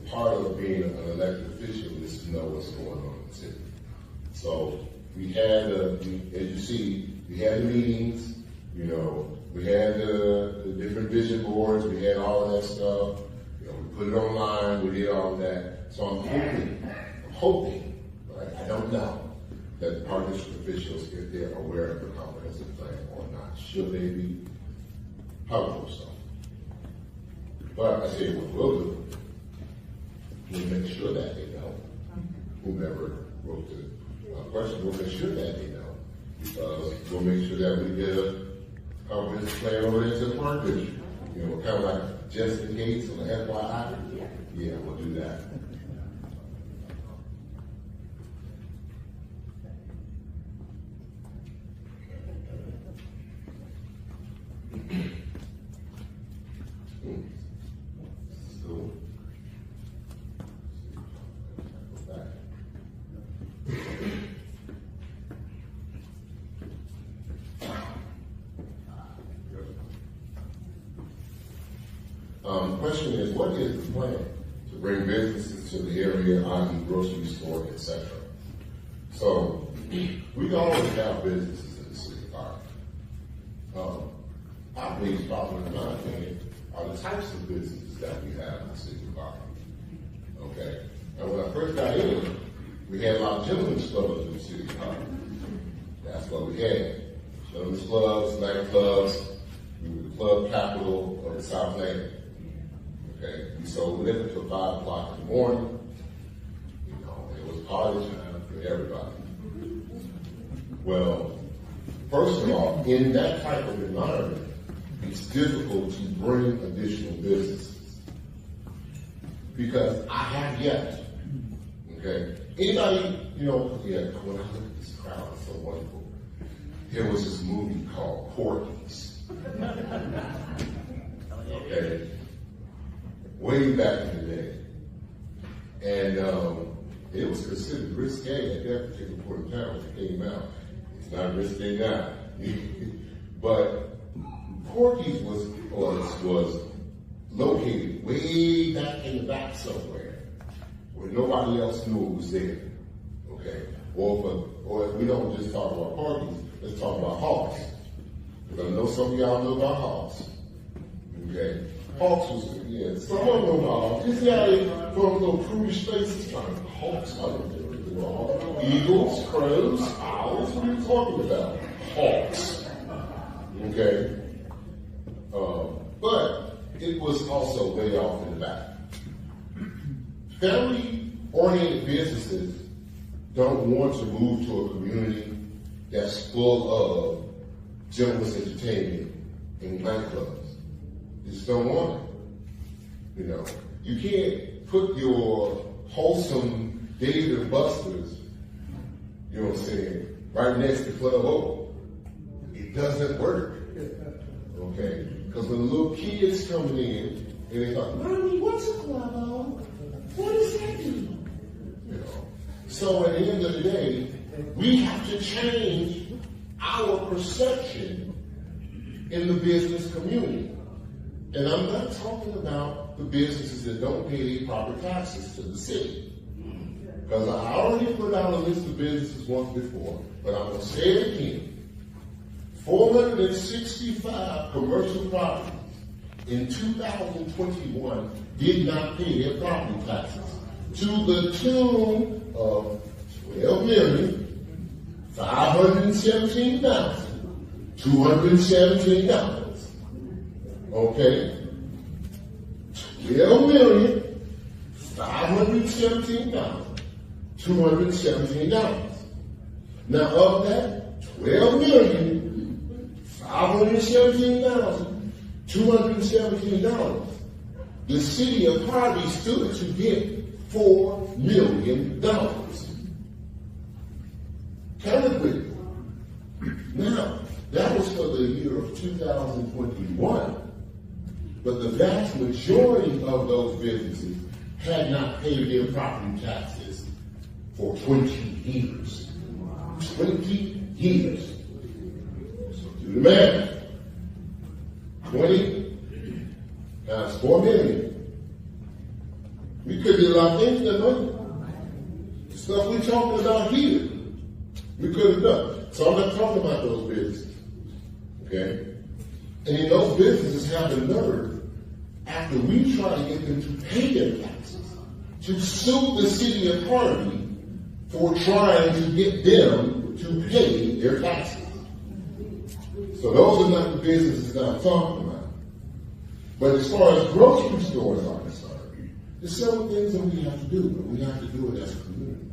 part of being an elected official is to know what's going on in the city. So we had, as you see, we had the meetings, we had the different vision boards, we had all of that stuff, we put it online, we did all of that. So I'm hoping, right, I don't know, that the park district officials, if they're aware of the comprehensive plan or not, should they be? How hope so. But I say what we'll do. We'll make sure that they know. Whomever wrote the question, we'll make sure that they know. Because we'll make sure that we get a comprehensive plan over into the park district. Kind of like just in case, or FYI. Yeah, we'll do that. The question is, what is the plan to bring businesses to the area, i.e. grocery store, etc.? So, we always have businesses in the city of Harvey. I believe, probably in my opinion, are the types of businesses that we have in the city of Harvey. Okay? And when I first got in, we We had a lot of gentlemen's clubs in the city of Harvey. That's what we had. Gentlemen's clubs, nightclubs. We were the club capital of the Southland. Okay, we sold liquor till 5 o'clock in the morning. You know, it was party time for everybody. Well, first of all, in that type of environment, it's difficult to bring additional businesses. Because I have yet, okay, anybody, you know, yeah, when I look at this crowd, it's so wonderful. There was this movie called Porky's. Okay, way back in the day. And it was considered risque at that particular point in time when it came out. It's not risque now. But Porky's was located way back in the back somewhere where nobody else knew it was there. Okay? Or if we don't just talk about Porky's, let's talk about Hawks. Because I know some of y'all know about Hawks. Okay? Hawks was, yeah, some of them know about Hawks. You see how they throw little prudish faces? Hawks, I don't know what they're all. Eagles, crows, owls, what are you talking about? Hawks. Okay? But it was also way off in the back. Family-oriented businesses don't want to move to a community that's full of gentlemen's entertainment and nightclubs. You just don't want it. You know, you can't put your wholesome Dave and Buster's, you know what I'm saying, right next to Club O. It doesn't work. Okay? Because when the little kids coming in and they thought, Mommy, what's a Club O? What does that do? You know. So at the end of the day, we have to change our perception in the business community. And I'm not talking about the businesses that don't pay proper taxes to the city. Because I already put out a list of businesses once before, but I'm going to say it again. 465 commercial properties in 2021 did not pay their property taxes to the tune of $12,517,217. Okay? $12,517,217. Now of that $12,517,217, the city of Harvey stood to get $4 million. Count it with me. Now, that was for the year of 2021. But the vast majority of those businesses had not paid their property taxes for 20 years. 20 years. So do the math. 20 times 4 million. We could do a lot of things that money. The stuff we're talking about here, we could have done. So I'm not talking about those businesses. Okay? And those businesses have the nerve, after we try to get them to pay their taxes, to sue the city of Harvey for trying to get them to pay their taxes. So those are not the businesses that I'm talking about. But as far as grocery stores are concerned, there's several things that we have to do, but we have to do it as a community.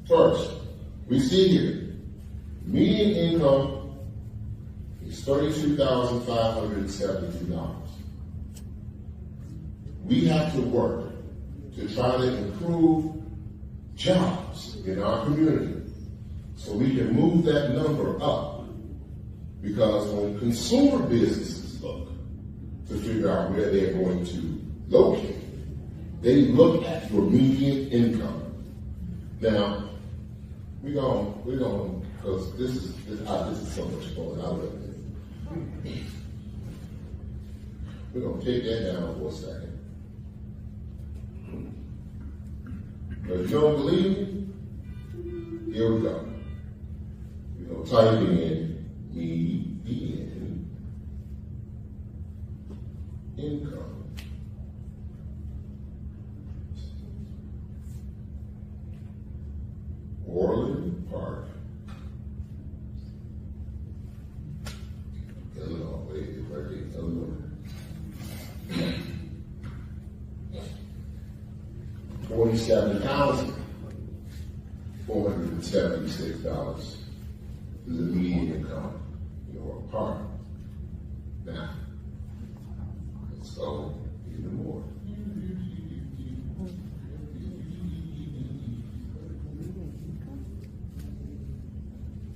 First, we see here, median income is $32,572. We have to work to try to improve jobs in our community so we can move that number up. Because when consumer businesses look to figure out where they're going to locate, they look at your median income. Now, we're going, because this is so much fun. I love it. We're going to take that down for a second. But if you don't believe me, here we go. We're going to type in median income. Orland Park, Illinois. $47,476 is the median income in Orland Park. Now, let's go even more.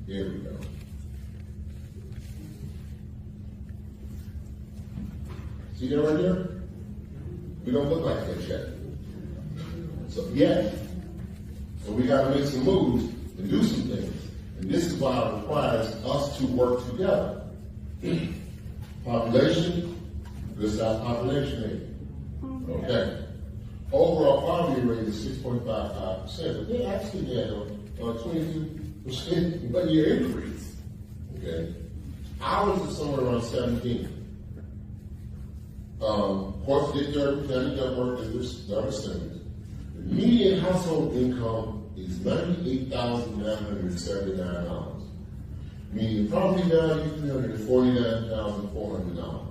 Here we go. See that right there? We don't look like that yet. So we gotta make some moves and do some things. And this is why it requires us to work together. Population, good size population rate. Okay. Overall poverty rate is 6.55%, but they actually had a 22% 1 year increase. Okay. Ours is somewhere around 17. Of course, get their work as their percentage. The median household income is $98,979. Median property value, $349,400.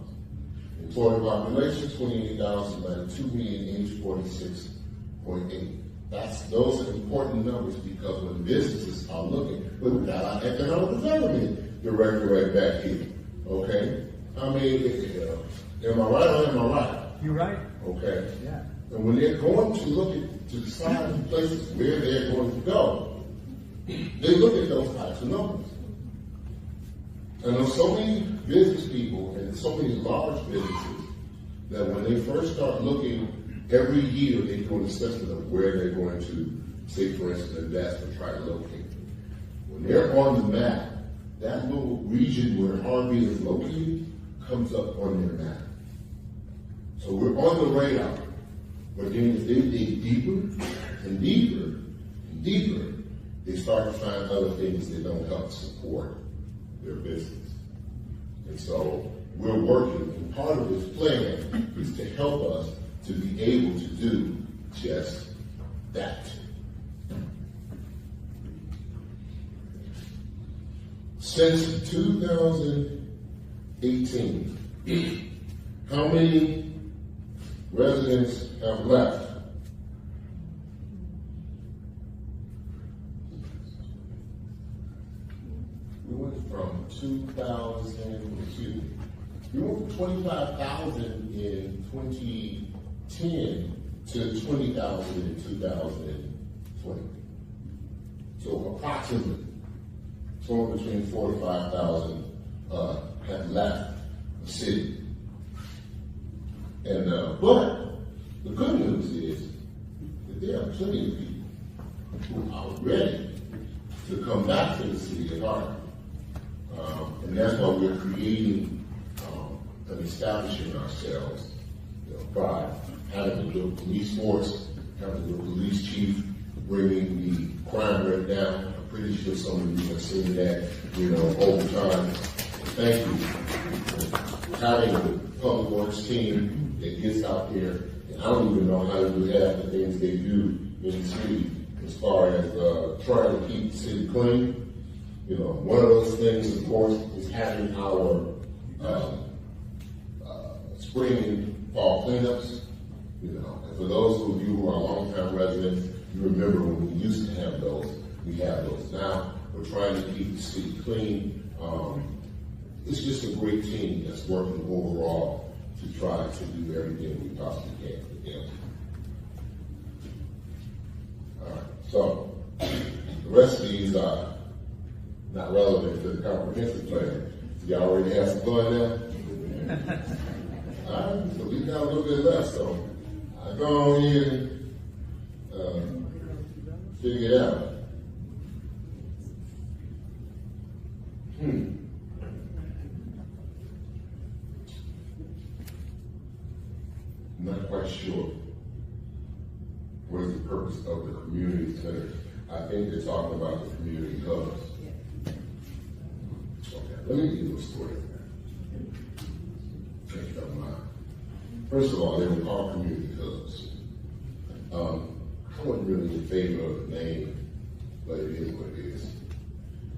Employee population, 28,092, median age 46.8. Those are important numbers because when businesses are looking, we got our economic development director right back here. Okay? I mean, am I right or am I right? You're right. Okay. Yeah. And when they're going to look at, to decide the places where they're going to go, they look at those types of numbers. And there's so many business people and so many large businesses that when they first start looking, every year they do an assessment of where they're going to, say for instance, invest or try to locate. When they're on the map, that little region where Harvey is located comes up on their map. So we're on the radar. But then if they dig deeper and deeper and deeper, they start to find other things that don't help support their business. And so we're working, and part of this plan is to help us to be able to do just that. Since 2018, how many residents have left? We went from 2002. We went from 25,000 in 2010 to 20,000 in 2020. So approximately, somewhere between 4,000 to 5,000 have left the city. And but the good news is that there are plenty of people who are ready to come back to the city of Harvey. And that's why we're creating and establishing ourselves by having a good police force, having a good police chief, bringing the crime rate down. I'm pretty sure some of you have seen that, over time. Thank you. Having a public works team that gets out there, and I don't even know how to do half the things they do in the city as far as trying to keep the city clean. One of those things, of course, is having our spring and fall cleanups. And for those of you who are longtime residents, you remember when we used to have those. We have those now. We're trying to keep the city clean. It's just a great team that's working overall to try to do everything we possibly can for them. All right, so the rest of these are not relevant to the comprehensive plan. Y'all already have some fun now? All right, so we got a little bit left, so I'll go on here and figure it out. I'm not quite sure what is the purpose of the community center. I think they're talking about the community hubs. Okay, let me give you a story. If you don't mind. First of all, they were called community hubs. I wasn't really in favor of the name, but it is what it is.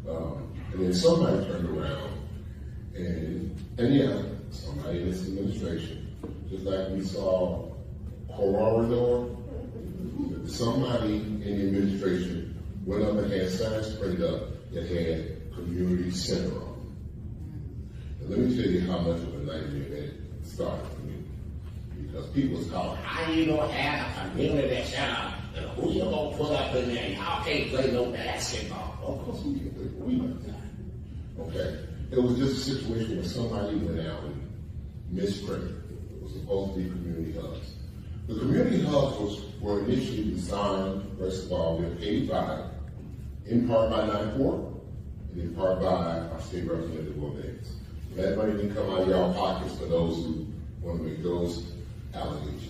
And then somebody turned around and yeah, somebody in this administration, just like we saw Corridor, somebody in the administration went up and had signs printed up that had community center on it. And let me tell you how much of a nightmare that started for me. Because people was calling, how you gonna have a community center? And who you gonna put up in there? Y'all can't play no basketball. Of course we can play, but we like that. Okay? It was just a situation where somebody went out and misprinted. It was supposed to be community hubs. The community hubs were initially designed, first of all, they're paid by, in part by 9-4, and in part by our state representative Will Davis. That money didn't come out of y'all pockets for those who want to make those allegations.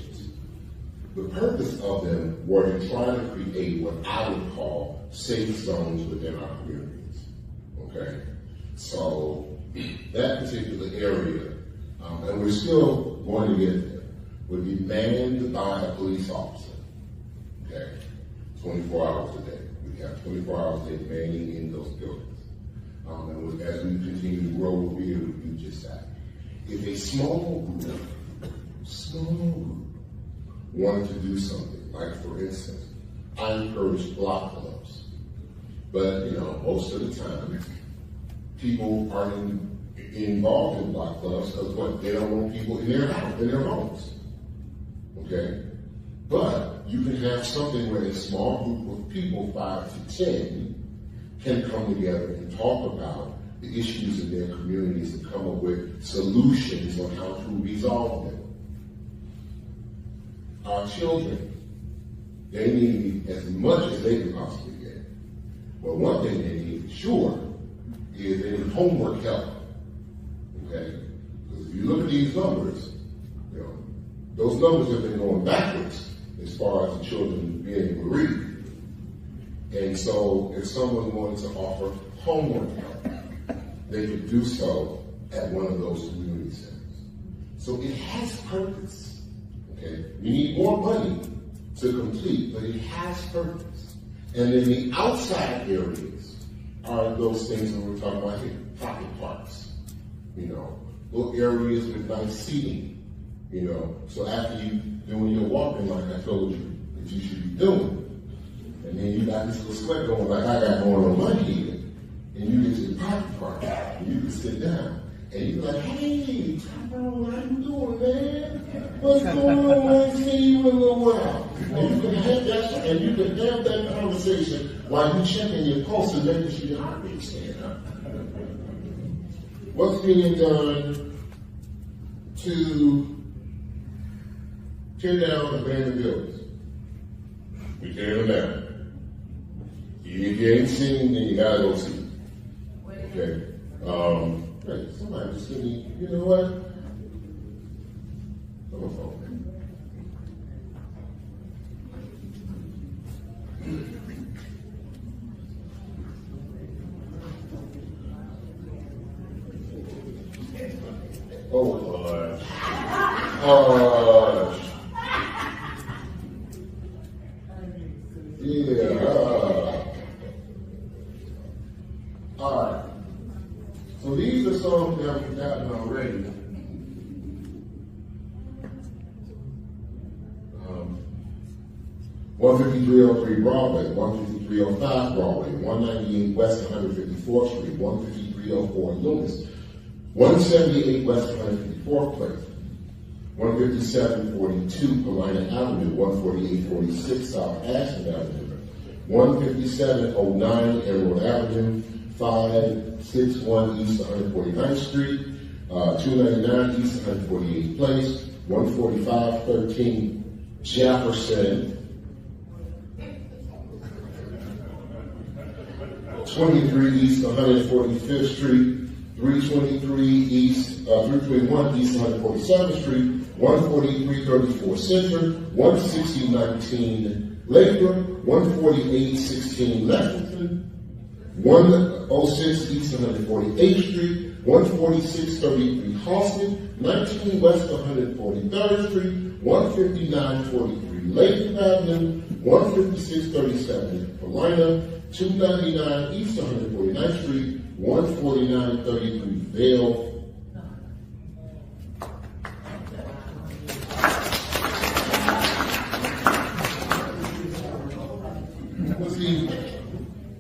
The purpose of them were to try to create what I would call safe zones within our communities. Okay? So that particular area, and we're still going to get there, would be manned by a police officer. Okay? 24 hours a day. We have 24 hours a day manning in those buildings. And as we continue to grow, we'll be able to do just that. If a small group wanted to do something, like for instance, I encourage block clubs, but most of the time, people aren't involved in block clubs because they don't want people in their homes. Okay, but you can have something where a small group of people, 5 to 10, can come together and talk about the issues in their communities and come up with solutions on how to resolve them. Our children, they need as much as they can possibly get. But one thing they need for sure is they need homework help. Okay? Because if you look at these numbers, those numbers have been going backwards as far as the children being able to read. And so if someone wanted to offer homework help, they could do so at one of those community centers. So it has purpose. Okay? You need more money to complete, but it has purpose. And then the outside areas are those things that we're talking about here, pocket parks. Little areas with nice seating. So after you doing your walking like I told you that you should be doing, and then you got this little sweat going like I got going on my head, and you get to the pocket park, and you can sit down, and you be like, hey, Tyrone, how you doing, man? What's going on? I ain't seen you in a little while. And you can have that conversation while you checking your pulse and making sure your heart rate's staying up. What's being done to tear down abandoned buildings? We tear them down. If you ain't seen, then you gotta go see. Okay. Right, somebody just give me, you know what? I'm a phone. Oh, Lord. Yeah. All right. So these are some that we've gotten already. 15303 Broadway, 15305 Broadway, 198 West 154th Street, 15304 Loomis, 178 West 154th Place, 15742 Paulina Avenue, 14846 South Ashland Avenue, 15709 Emerald Avenue, 561 East 149th Street, 299 East 148th Place, 14513 Jefferson, 23 East 145th Street, 321 East 147th Street, 14334 Center, 16019 Lathrop, 14816 Lexington, 106 East 148th Street, 14633 Halsted, 19 West 143rd Street, 15943 Latham Avenue, 15637 Paulina, 299 East 149th Street, 14933 Vale. See,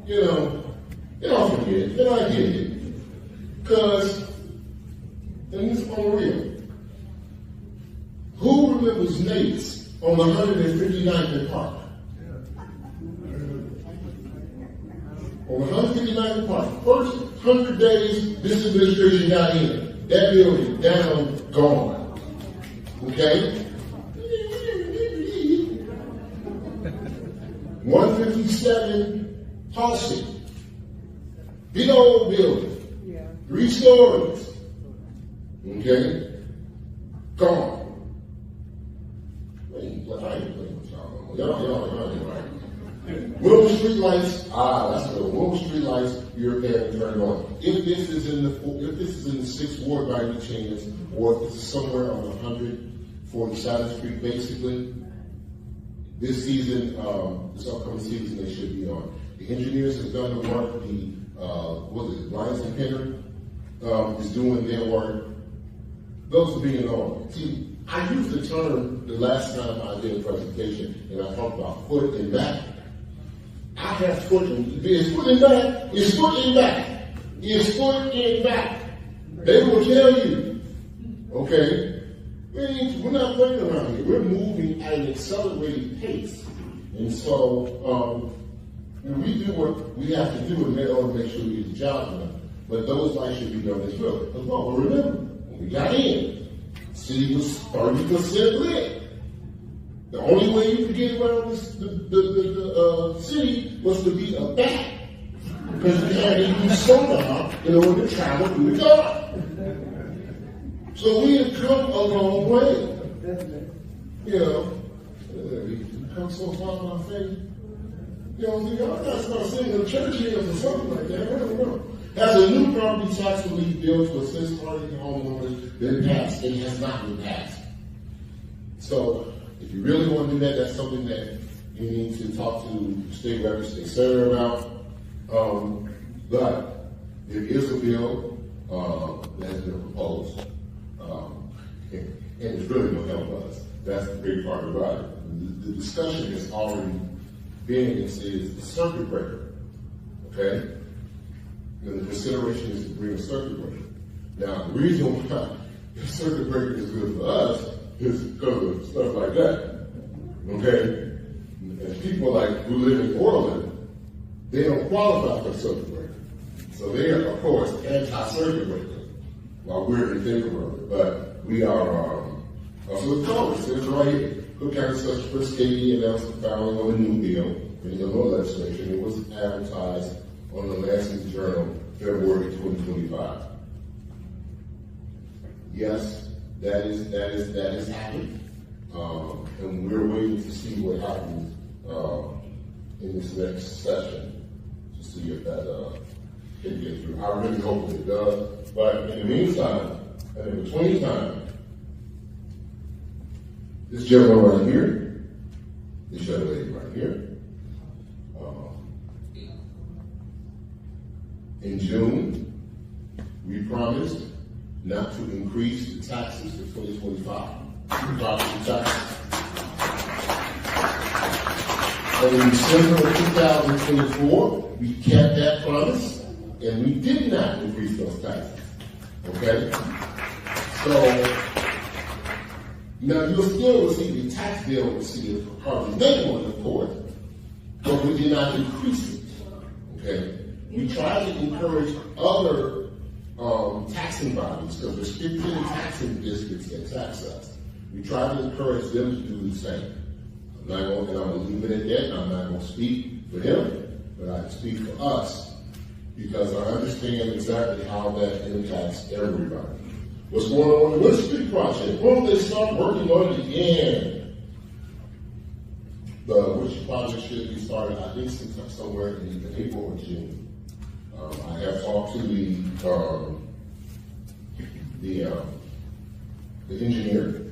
y'all forget, and I get it. Because, and this is on real. Who remembers Nate's on the 159th and Park? On the 159th and Park, first 100 days this administration got in, that building down, gone. Okay? 157 Halsey. Big old building. 3 stories. Okay? Gone. I ain't playing with y'all. Y'all ain't right. Willow Street lights, that's the Willow Street lights, you're paying to turn on. If this is in the 6th Ward by any chance, or if it's somewhere on 147th Street, basically, this season, this upcoming season, they should be on. The engineers have done the work. Lions and Penner is doing their work. Those are being on. See, I used the term the last time I did a presentation, and I talked about foot and back. I have foot and it's foot and back. It's foot and back. It's foot and back. They will tell you, okay? We're not playing around here. We're moving at an accelerated pace. And so we do what we have to do in order to make sure we get the job done. But those lights should be done as well. Because well, remember, when we got in, the city was 30% lit. The only way you could get around the city was to be a bat. Because we had to use sonar in order to travel through the dark. So we have come a long way. We've come so far in our faith. Y'all got to start singing the church hymns or something like that. I don't know. Has a new property tax relief bill to assist targeted homeowners been passed? It has not been passed. So if you really want to do that, that's something that you need to talk to state reps, state senator about. But there is a bill that has been proposed. And it's really going to help us. That's the big part about it. The discussion has already been, is the circuit breaker. Okay? And the consideration is to bring a circuit breaker. Now, the reason why the circuit breaker is good for us is because of stuff like that. Okay? And people who live in Orland, they don't qualify for circuit breaker. So they are, of course, anti-circuit breaker, while we're in favor of it. But we are, so the Congress is right here. Crook County Special First Katie announced the filing of a new bill in the Illinois legislation. It was advertised on the Lansing Journal, February 2025. Yes, that is happening. And we're waiting to see what happens in this next session to see if that can get through. I really hope it does. But in the meantime, and in between time, this gentleman right here, this young lady right here, in June, we promised not to increase the taxes for 2025. Property taxes. And in December of 2024, we kept that promise, and we did not increase those taxes. Okay? So, now you'll still receive the tax bill with the city of Harvey. They want, of course, but we did not increase it. Okay? We tried to encourage other taxing bodies, because there's 15 taxing districts that tax us. We try to encourage them to do the same. I'm going to leave it at that. I'm not going to speak for them, but I speak for us, because I understand exactly how that impacts everybody. What's going on in the Wood Street project? Why don't they start working on it again? The Wood project should be started, I think, somewhere in April or June. I have talked to the engineer.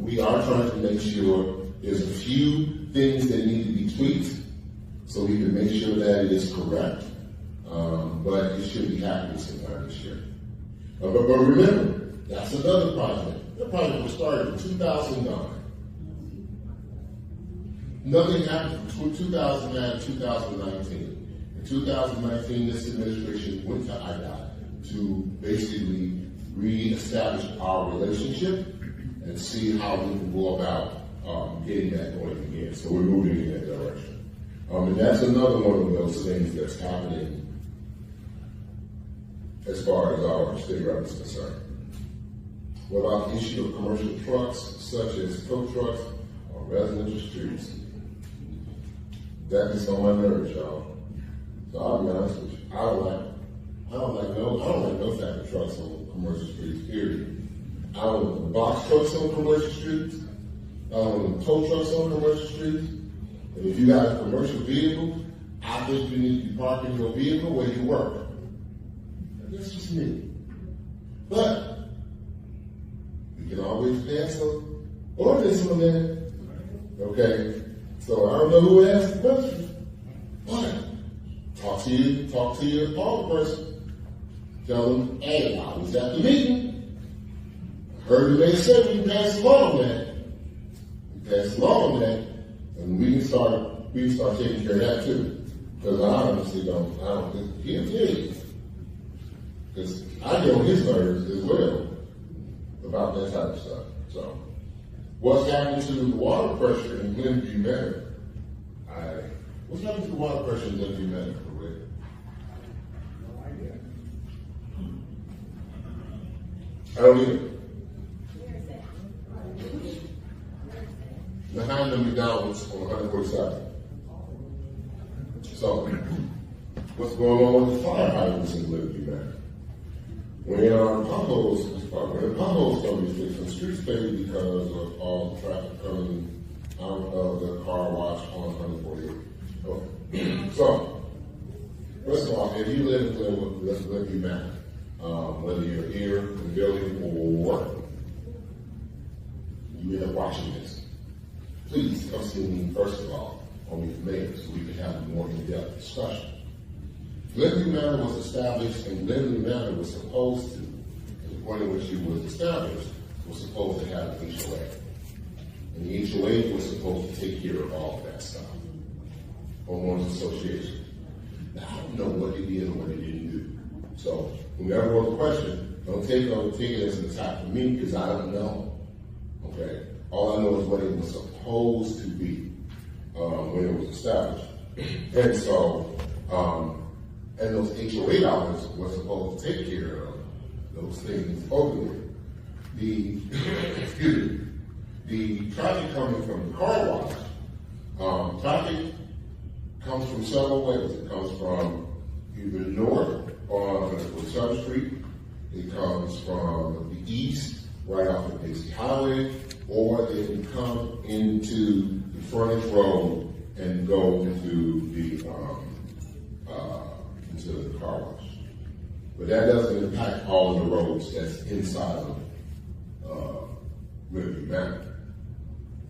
we are trying to make sure there's a few things that need to be tweaked so we can make sure that it is correct. But it should be happening sometime this year. But remember, that's another project. The project was started in 2009. Nothing happened from 2009 to 2019. In 2019, this administration went to IDOT to basically reestablish our relationship and see how we can go about getting that going again. So we're moving in that direction. And that's another one of those things that's happening as far as our state rep is concerned. What about the issue of commercial trucks, such as tow trucks on residential streets? That is on my nerves, y'all. So I'll be honest with you. I don't like no type of trucks on commercial streets, period. I don't want the box trucks on commercial streets. I don't want the tow trucks on commercial streets. And if you got a commercial vehicle, I think you need to be parking your vehicle where you work. That's just me. But we can always pass an ordinance on that. Okay? So I don't know who asked the question. But talk to your alderperson. Tell them, hey, I was at the meeting. I heard the mayor said we can pass along that. We pass along that, and we can start taking care of that too. Because I honestly don't think he is. Because I get on his nerves as well about that type of stuff. So, what's happening to the water pressure in Glenview Manor? What's happening to the water pressure in Glenview Manor, Rick? No idea. I don't either. Behind the McDonald's on 147. So, what's going on with the fire hydrants in Glenview Manor? When our potholes come to be fixed, the streets paved because of all the traffic coming out of the car wash on 148. Okay. So, first of all, if you live in Glenview Manor, whether you're here in the building or you end up watching this, please come see me first of all on the mayor so we can have a more in-depth discussion. Glenview Manor was established, and Glenview Manor was supposed to, at the point in which it was established, was supposed to have an HOA. And the HOA was supposed to take care of all of that stuff. Homeowners Association. Now, I don't know what it did and what it didn't do. So, whoever wrote the question, don't take it as an attack from me, because I don't know. Okay? All I know is what it was supposed to be when it was established. And so, and those HOA dollars were supposed to take care of those things openly. The traffic coming from the car wash, traffic comes from several ways. It comes from either north on 147th Street, it comes from the east, right off of Dixie Highway, or they can come into the frontage road and go into the car wash. But that doesn't impact all of the roads that's inside of Glenview Manor.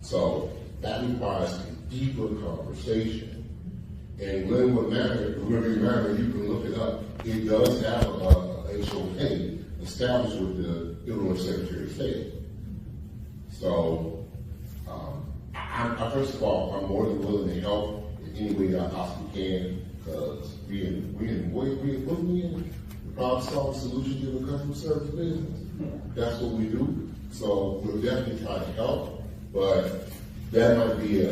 So that requires a deeper conversation. And Glenview Manor, you can look it up. It does have a HOA established with the Illinois Secretary of State. So, first of all, I'm more than willing to help in any way I possibly can, because we in the problem solving solution to the customer service business. That's what we do. So we'll definitely try to help, but that might be a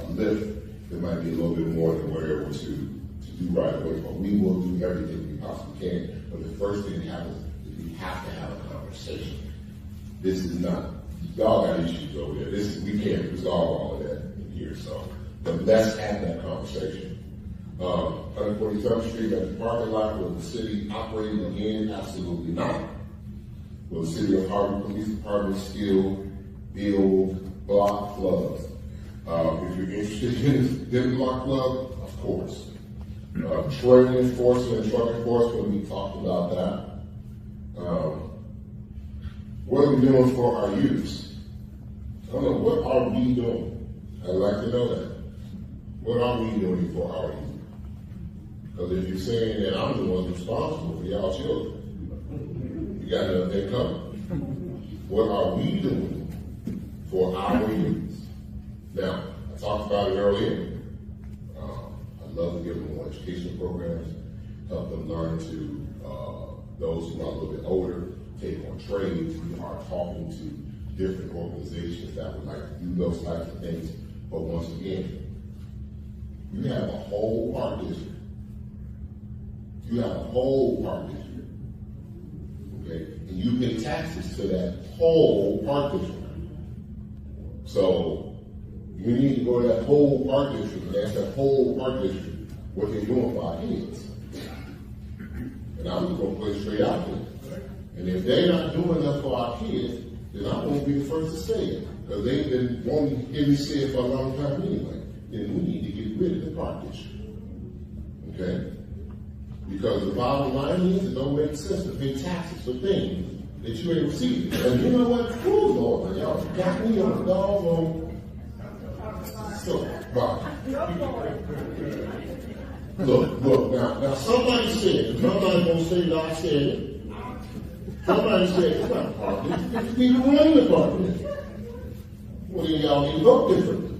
lift. There might be a little bit more than we're able to do right away, but we will do everything we possibly can. But the first thing that happens is we have to have a conversation. This is not, y'all got issues over there. We can't resolve all of that in here, so. But let's have that conversation. 147th Street at the parking lot, will the city operating again? Absolutely not. Will the city of Harvey Police Department still build block clubs? If you're interested in block club, of course. Trailing enforcement and truck enforcement, we talked about that. What are we doing for our youth? I don't know, what are we doing? I'd like to know that. What are we doing for our youth? Because if you're saying that I'm the one responsible for y'all children, you got enough income. What are we doing for our youth? Now, I talked about it earlier. I'd love to give them more educational programs, help them learn to, those who are a little bit older, take on trades. We are talking to different organizations that would like to do those types of things. But once again, you have a whole park district. You have a whole park district. Okay? And you pay taxes to that whole park district. So you need to go to that whole park district and ask that whole park district what they're doing for our kids. And I'm just going to play straight out there. And if they're not doing enough for our kids, then I'm going to be the first to say it. Because they've been wanting to hear me say it for a long time anyway. Then we need to get rid of the park district. Okay? Because the bottom line is it don't make sense to pay taxes for things that you ain't receiving. And you know what? Oh, Lord, y'all got me on the doggone. So, Bob. Look, now somebody said, somebody gonna say that I said it. Somebody said it's not a park district. People run the park district. Well, then y'all need to vote differently.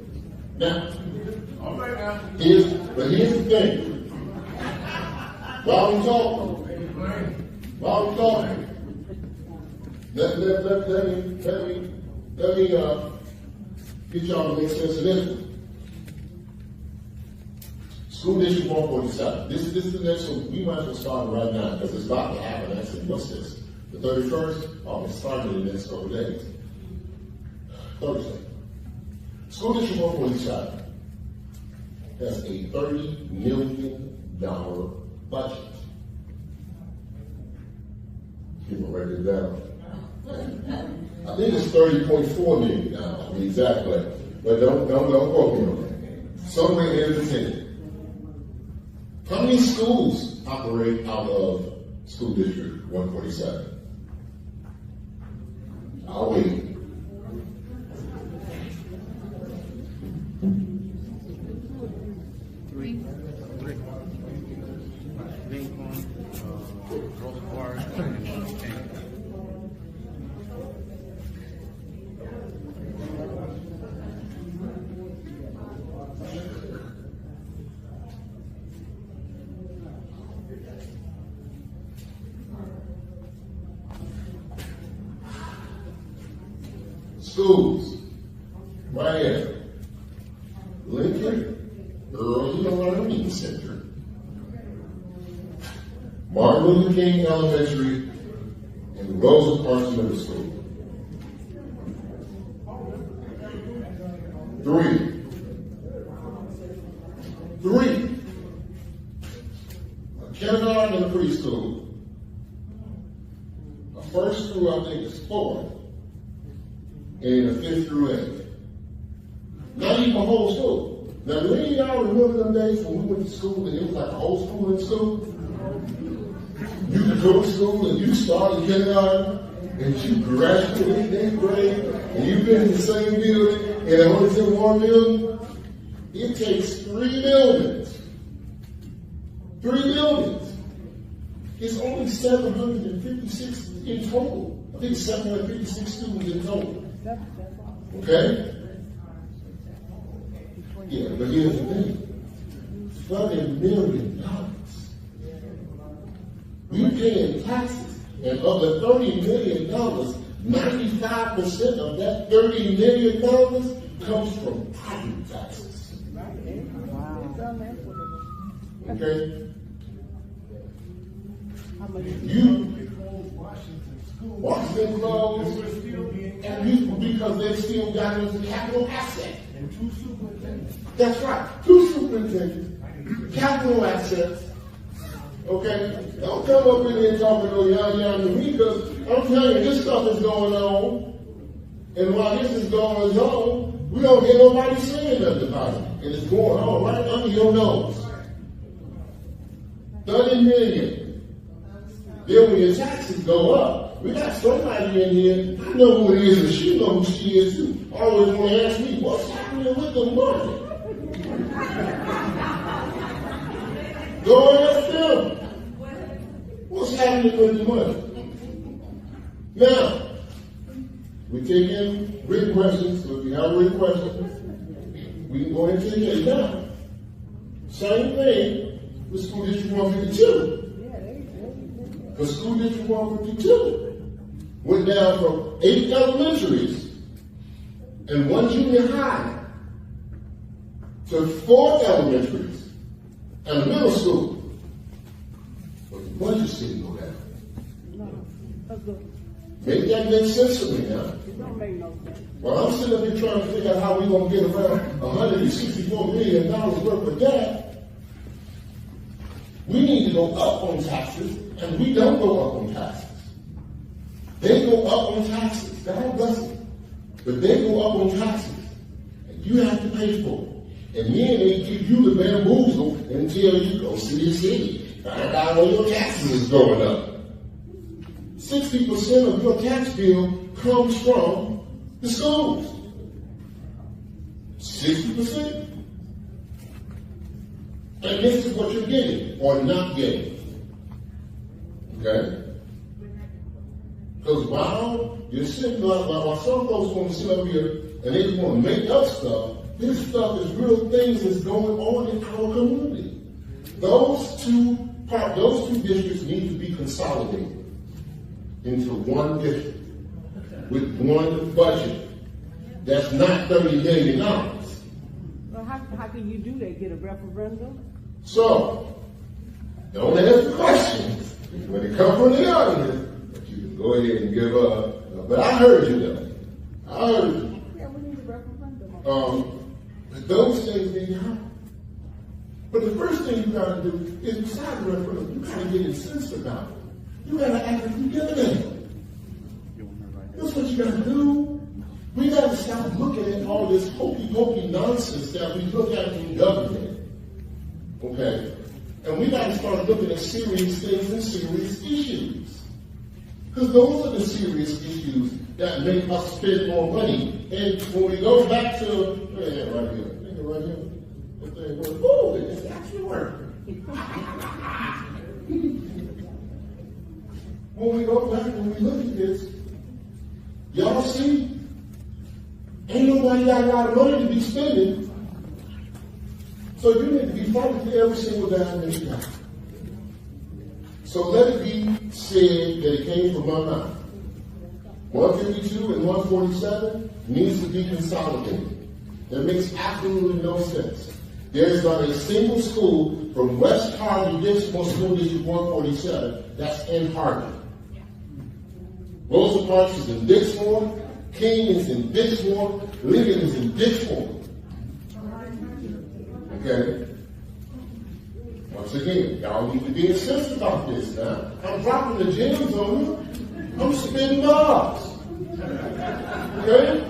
Now, here's the thing. While we talking, let me get y'all to make sense of this one. School District 147. This is the next one. We might as well start right now because it's about to happen. I said, what's this? The 31st? Oh, it's starting in the next couple of days. Thursday. School District 147 has a $30 million budget. People write it down. I think it's $30.4 million to be exact, but don't quote me on that. Somewhere in the 10. How many schools operate out of School District 147? I'll wait. Schools, right here. Lincoln Early Learning Center, Martin Luther King Elementary, and Rosa Parks Middle School. 3. A kindergarten and a preschool. A first through, I think, is 4. And a 5th through 8th. Not even a whole school. Now, do any of y'all remember them days when we went to school and it was like a whole school in school? You could go to school and you started kindergarten and you graduated 8th grade and you've been in the same building and it only in one building. It takes 3 buildings. 3 buildings. It's only 756 in total. I think 756 students in total. Okay? Yeah, but here's the thing. $30 million. We paying taxes, and of the $30 million, 95% of that $30 million comes from property taxes. Okay? Washington closed, and because they still got it as a capital asset. And 2 superintendents. That's right, 2 superintendents, capital assets. Okay? Don't come up in there talking no yada to me, because I'm telling you, this stuff is going on. And while this is going on, we don't hear nobody saying nothing about it. And it's going on right under your nose. 30 million. Then when your taxes go up, We got somebody in here, I know who it is, and she know who she is too. Always want to ask me, what's happening with the money? Go ask them. What's happening with the money? Now, we take in written questions, so if you have written questions, we can go ahead and take it now. Same thing with School District 152. The School District 152 went down from 8 elementaries and 1 junior high to 4 elementaries and a middle school. But the budget didn't go down. Make that make sense to me now. Well, I'm sitting up here trying to figure out how we're going to get around $164 million worth of debt. We need to go up on taxes, and we don't go up on taxes. They go up on taxes. God bless them. But they go up on taxes, and you have to pay for it. And then they give you the bamboozle and tell you, go see the city. Find out where your taxes is going up. 60% of your tax bill comes from the schools. 60%. And this is what you're getting or not getting. Okay? Because while you're sitting while some folks want to sit up here and they just want to make up stuff, this stuff is real things that's going on in our community. Those two districts need to be consolidated into one district with one budget. That's not $30 million. Well, how can you do that? Get a referendum? So, don't ask the questions when they come from the audience, but you can go ahead and give up. But I heard you though. I heard you. Yeah, we need a referendum. But those things need to happen. But the first thing you gotta do is besides the referendum, you gotta get incensed about it. You gotta actively dividend. That's what you gotta do. We gotta stop looking at all this hokey-pokey nonsense that we look at in government. Okay? And we gotta start looking at serious things and serious issues. Because those are the serious issues that make us spend more money. And when we go back to, right here, that thing goes, oh, it's actually working. When we go back and we look at this, y'all see, ain't nobody got a lot of money to be spending. So you need to be fighting for every single dime that you got. So let it be said that it came from my mouth. 152 and 147 needs to be consolidated. That makes absolutely no sense. There is not a single school from West Harvey District School District 147 that's in Harvey. Rosa Parks is in Dixmoor, King is in Dixmoor, Lincoln is in Dixmoor. Okay? Once again, y'all need to be insistent about this now. I'm dropping the gems on you. I'm spinning bars. Okay?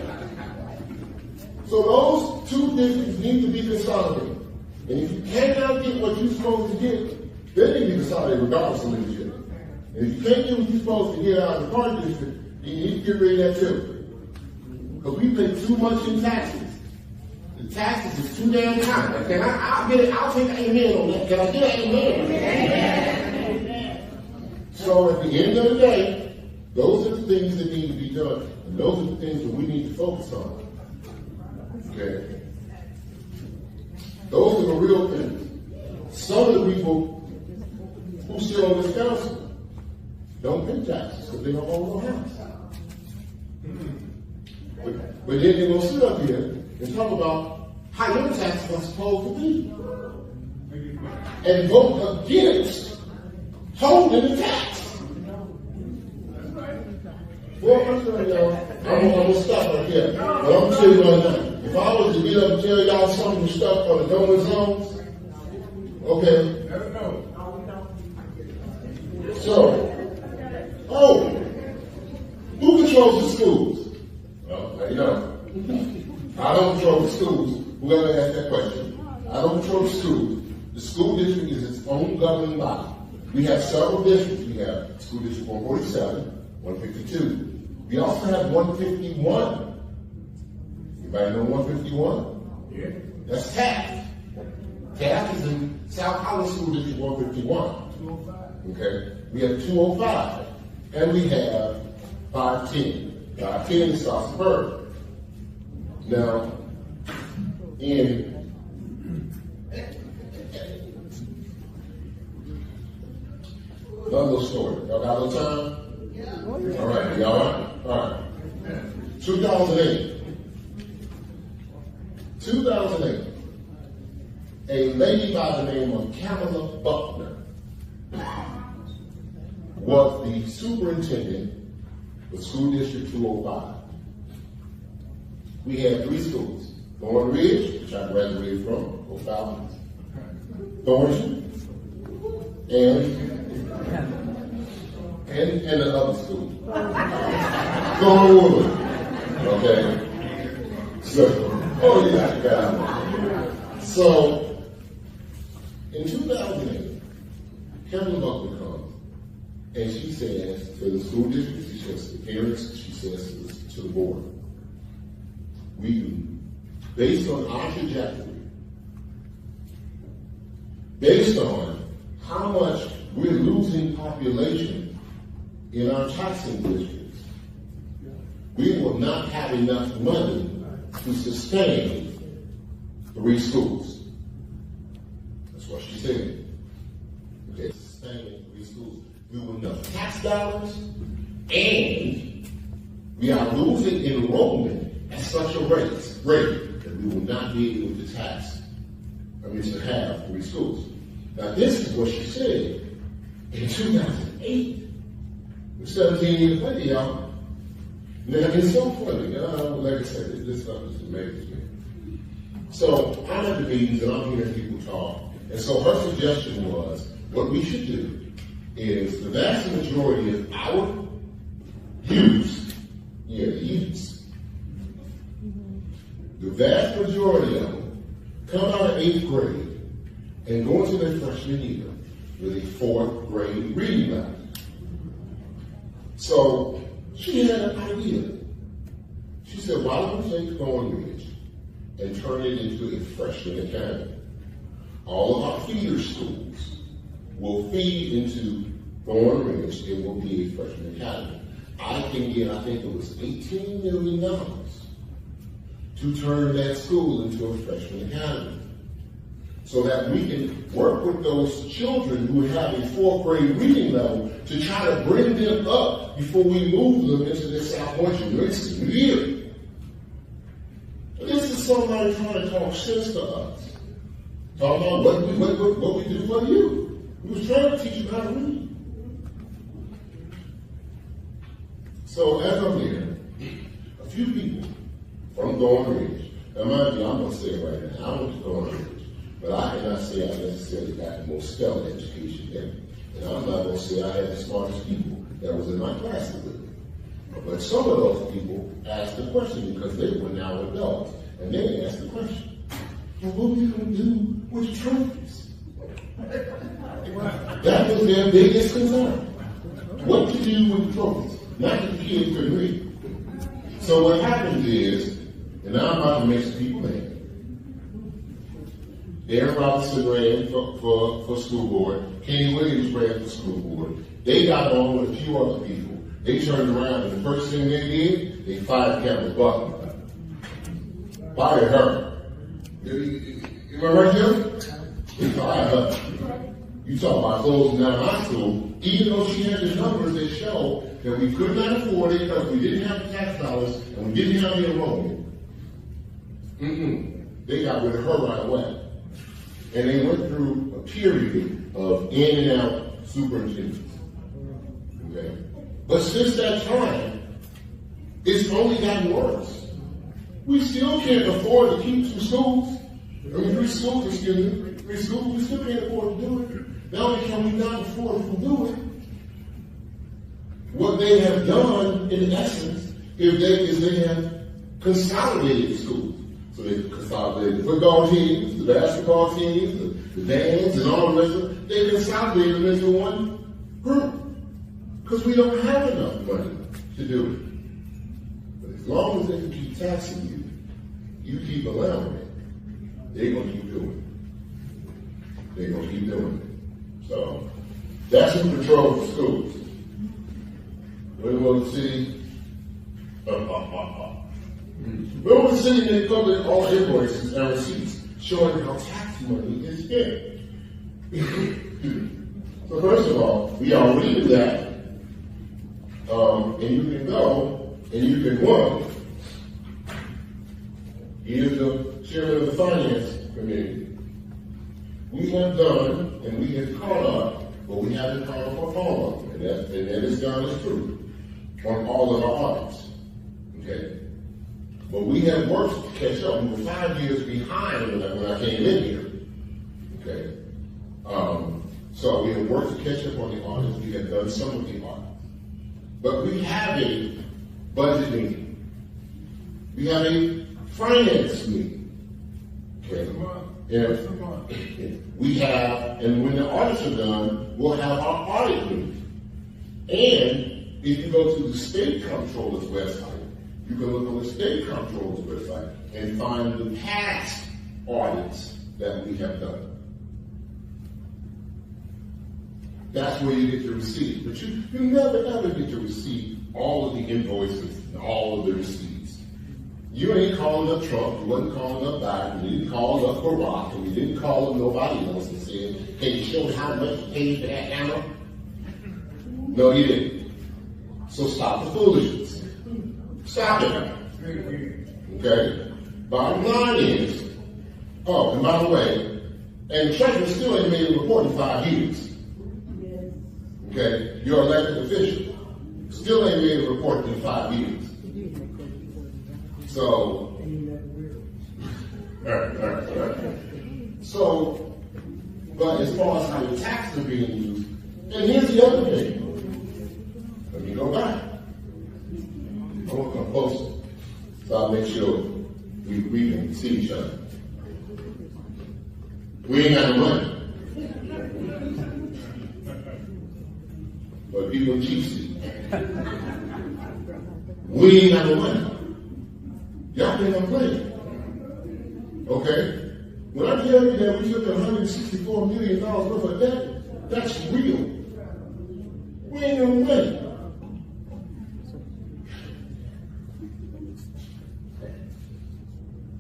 So those two districts need to be consolidated. And if you cannot get what you're supposed to get, they need to be consolidated regardless of leadership. And if you can't get what you're supposed to get out of the park district, then you need to get rid of that too. Because we pay too much in taxes. The taxes is too damn high. Okay, I'll take an amen on that. Can I get an amen? Amen. So at the end of the day, those are the things that need to be done. And those are the things that we need to focus on. Okay? Those are the real things. Some of the people who sit on this council don't pay taxes because they don't own no house. But then they're going to sit up here and talk about how your taxes are supposed to be. And vote against holding the tax. Well, I'm going to stop right here. But I'm going to tell you right now. If I was to get up and tell y'all some of the stuff on the donor zones, okay. So, who controls the schools? Well, you know, I don't control the schools. Whoever asked that question, I don't control the schools. The school district is its own governing body. We have several districts. We have School District 147, 152. We also have 151. Anybody know 151? Yeah. That's Taft. Taft is in South Holland School District 151. 205. Okay? We have 205. And we have 510. 510 is South Suburban. Now, in another little story. Y'all got a little time? All right, y'all all right? All right. 2008. 2008. A lady by the name of Kamala Buckner was the superintendent of School District 205. We had 3 schools. Thorn Ridge, which I graduated from, go Falcons. Thornton, and the other school. Thornwood. Okay? So, oh yeah, I got it. So, in 2008, Kamala Buckner comes, and she says to the school district, she says to the parents, she says to the board, we do, based on our trajectory, based on how much we're losing population in our taxing districts, we will not have enough money to sustain 3 schools. That's what she said. Okay, sustaining 3 schools. We will enough tax dollars, and we are losing enrollment at such a rate that we will not be able to to have 3 schools. Now this is what she said in 2008. 17 years later, y'all. Now it's so funny. Like I said, this stuff just amazes me. So I'm at the meetings and I'm hearing people talk. And so her suggestion was, what we should do is the vast majority of our youths, the vast majority of them come out of 8th grade and go into their freshman year with a 4th grade reading level. So she had an idea. She said, why don't we take Thorn Ridge and turn it into a freshman academy? All of our feeder schools will feed into Thorn Ridge. It will be a freshman academy. I can get, I think it was $18 million to turn that school into a freshman academy, so that we can work with those children who have a 4th grade reading level to try to bring them up before we move them into the Southwest University year. This is somebody trying to talk sense to us. Talking about what we do for you. We was trying to teach you how to read. So as I'm there, a few people from Thorn Ridge, now mind you, I'm going to say it right now, I went to Thorn Ridge, but I cannot say I necessarily got the most stellar education there. And I'm not going to say I had the smartest people that was in my class with me. But some of those people asked the question because they were now adults. And they asked the question, well, what are we going to do with trophies? That was their biggest concern. What to do with the trophies? Not that the kids couldn't read. So what happens is, and now I'm about to make some people mad. Aaron Robinson ran for school board. Kenny Williams ran for school board. They got on with a few other people. They turned around and the first thing they did, they fired Kamala Buckner. Fired her. Am I right, Jim? They fired her. You talk about closing down high school, even though she had the numbers that show that we could not afford it because we didn't have the tax dollars and we didn't have the enrollment. They got rid of her right away. And they went through a period of in and out superintendents. Okay? But since that time, it's only gotten worse. We still can't afford to keep 2 schools. I mean, 3 schools, we still can't afford to do it. Not only can we not afford to do it, what they have done, in essence, is they have consolidated the schools. So they consolidated the football teams, the basketball teams, the bands, and all the rest of it. They consolidated them into one group. Because we don't have enough money to do it. But as long as they can keep taxing you, you keep allowing it, they're going to keep doing it. They're going to keep doing it. So, that's who controls the schools. When will the city? When will the city make public all invoices and receipts showing how tax money is spent? So first of all, we already do that. And you can go and you can run. He is the chairman of the finance committee. We have done and we have caught up, but we haven't caught up on all of them. And that is done as true on all of our audits. Okay? But we have worked to catch up. We were 5 years behind when I came in here. Okay? So we have worked to catch up on the audits. We have done some of the audits. But we have a budget meeting. We have a finance meeting. Okay? Yeah. We have, and when the audits are done, we'll have our audit meeting. And if you go to the state comptroller's website, you can look on the state comptroller's website and find the past audits that we have done. That's where you get your receipt. But you never ever get to receive all of the invoices and all of the receipts. You ain't calling up Trump, you wasn't calling up Biden, you didn't call up Barack, and you didn't call up nobody else and said, can you show me how much you paid for that hammer? No, you didn't. So stop the foolishness. Stop it. Okay? Bottom line is, oh, and by the way, and the treasurer still ain't made a report in 5 years. Okay? Your elected official still ain't made a report in 5 years. So, so, but as far as how the taxes are being used, and here's the other thing. Let me go back. I want to come closer, so I'll make sure we can see each other. We ain't got no money. But people cheat see. We ain't got no money. Y'all think I'm playing. Okay? When I tell you that we took $164 million worth of debt, that's real. We ain't got no money.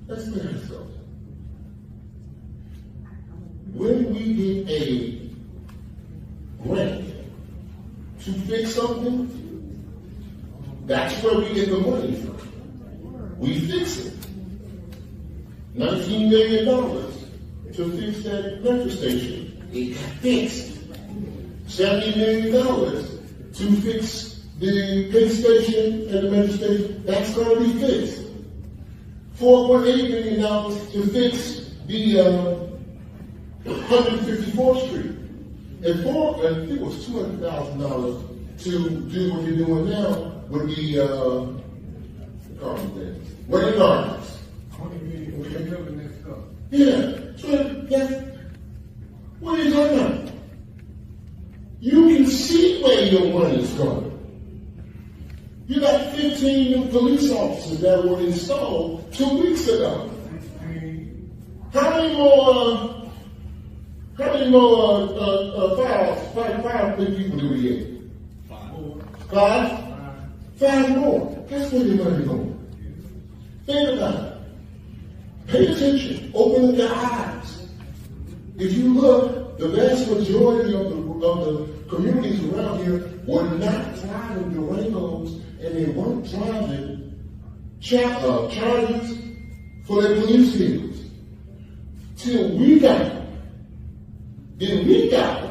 Let's look at this. When we get a grant to fix something, that's where we get the money from. We fix it. $19 million to fix that metro station. It got fixed. $70 million to fix the pay station and the metro station. That's going to be fixed. $4.8 million to fix the 154th Street. And I think it was $200,000 to do what you're doing now with the wedding gardens. Yeah. So that's what are you talking about? You can see where your money's going. You got 15 new police officers that were installed 2 weeks ago. How many more five people do we get? 5? 5 more. That's where your money going. Think about it. Pay attention. Open up your eyes. If you look, the vast majority of the communities around here were not driving Durangos, and they weren't driving charges for their police vehicles. Till we got it. Then we got it.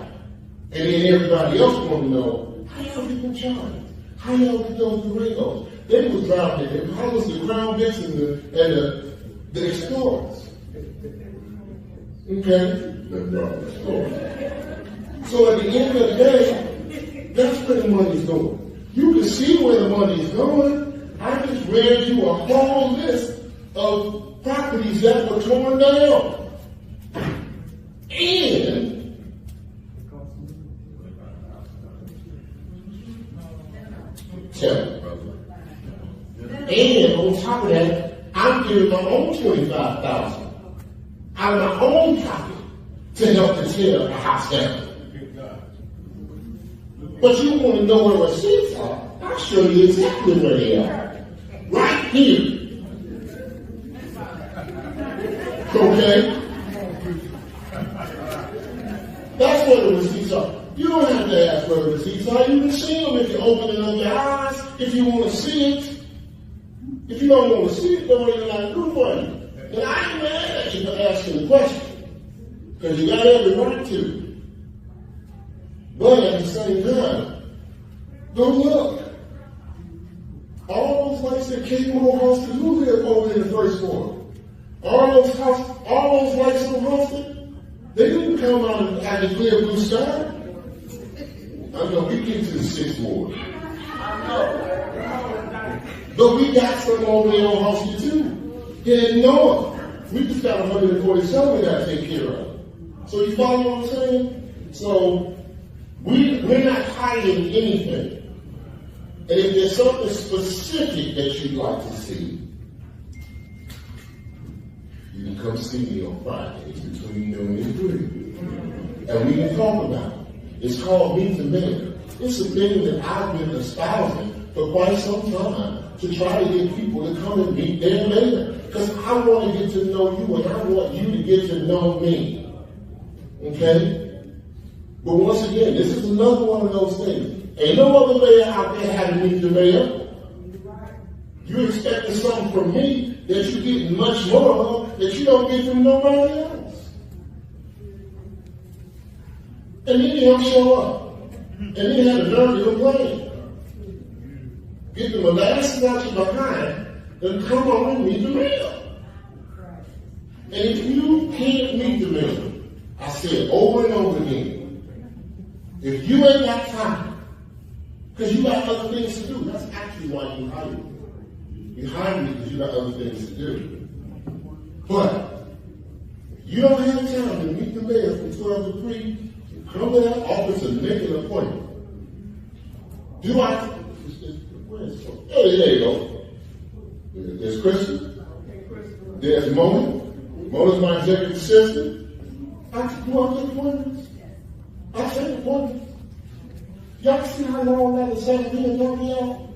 And then everybody else want to know, how y'all get them charges? How y'all get those Durangos? They was driving it. How was the Crown Vics and the Explorers? Okay? So at the end of the day, that's where the money's going. You can see where the money's going. I just read you a whole list of properties that were torn down. And And on top of that, I'm giving my own $25,000 out of my own pocket to help to tear a house down. But you want to know where receipts are? I'll show you exactly where they are. Right here. Okay? That's where the receipts are. You don't have to ask where the receipts are. You can see them if you're opening up your eyes, if you want to see it. If you don't want to see it, don't even like do for you. And I ain't mad at you for asking the question, because you got every right to. But at the same time, go look. All those lights that came over hosted, who lived over in the first floor? All those lights on hosted, they didn't come out at the clear blue sky. I know we get to the 6th ward. But we got some over there on hosted too. They didn't know it. We just got 147 we got to take care of. So you follow what I'm saying? So we're not hiding anything. And if there's something specific that you'd like to see, you can come see me on Fridays between noon and 3. And we can talk about it. It's called Meet the Mayor. It's a thing that I've been espousing for quite some time to try to get people to come and meet their mayor. Because I want to get to know you and I want you to get to know me. Okay? But once again, this is another one of those things. Ain't no other mayor out there had to meet the mayor. You're expecting something from me that you're getting much more of that you don't get from nobody else. And then he don't show up. And then he had a nerve to complain. Get the molasses out your behind and come on and meet the mayor. And if you can't meet the mayor, I said over and over again, if you ain't got time, because you got other things to do, that's actually why you hire me. You hire me because you got other things to do. But if you don't have time to meet the mayor from 12 to 3, come to that office and make an appointment. Do I? Where's oh, there you go. There's Kristen. There's Mona. Mona's my executive assistant. I take appointments. I take appointments. Y'all see how long that is taking me and talking to y'all?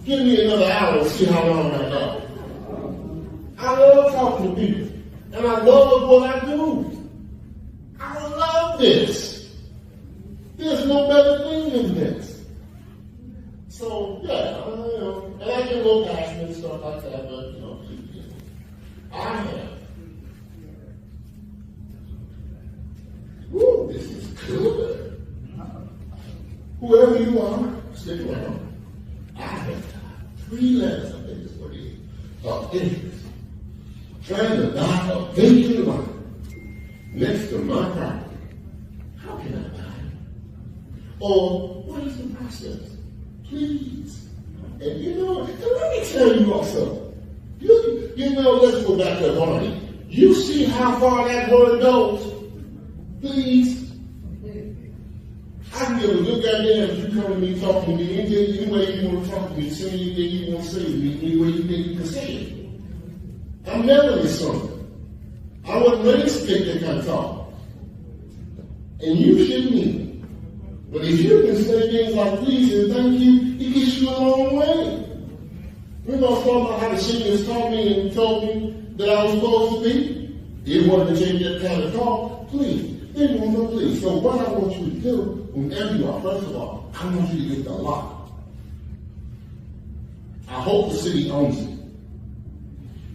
Give me another hour and see how long I got. I love talking to people. And I love what I do. I love this. There's no better thing than this. So, yeah, and I get a little passionate and stuff like that, but, I have. Woo, this is good. Whoever you are, stick around. I have 3 letters, I think is what it is, of interest. Trying to buy a vacant lot next to my property. How can I buy it? Or what is the process? Please. And you know, let me tell you also. You know, let's go back to Harvey. You see how far that word goes? Please. I can give a good goddamn if you come to me talking to me any way you want to talk to me, say anything you want to say to me, any way you think you can say it. I'm never your son. I wasn't raised to take that kind of talk. And you shouldn't either. But if you can say things like please and thank you, it gets you a long way. We're not talking about how the seniors taught me and told me that I was supposed to be. It wasn't to take that kind of talk. Please. They want no please. So what I want you to do, whenever you are, first of all, I want you to get the lot. I hope the city owns it.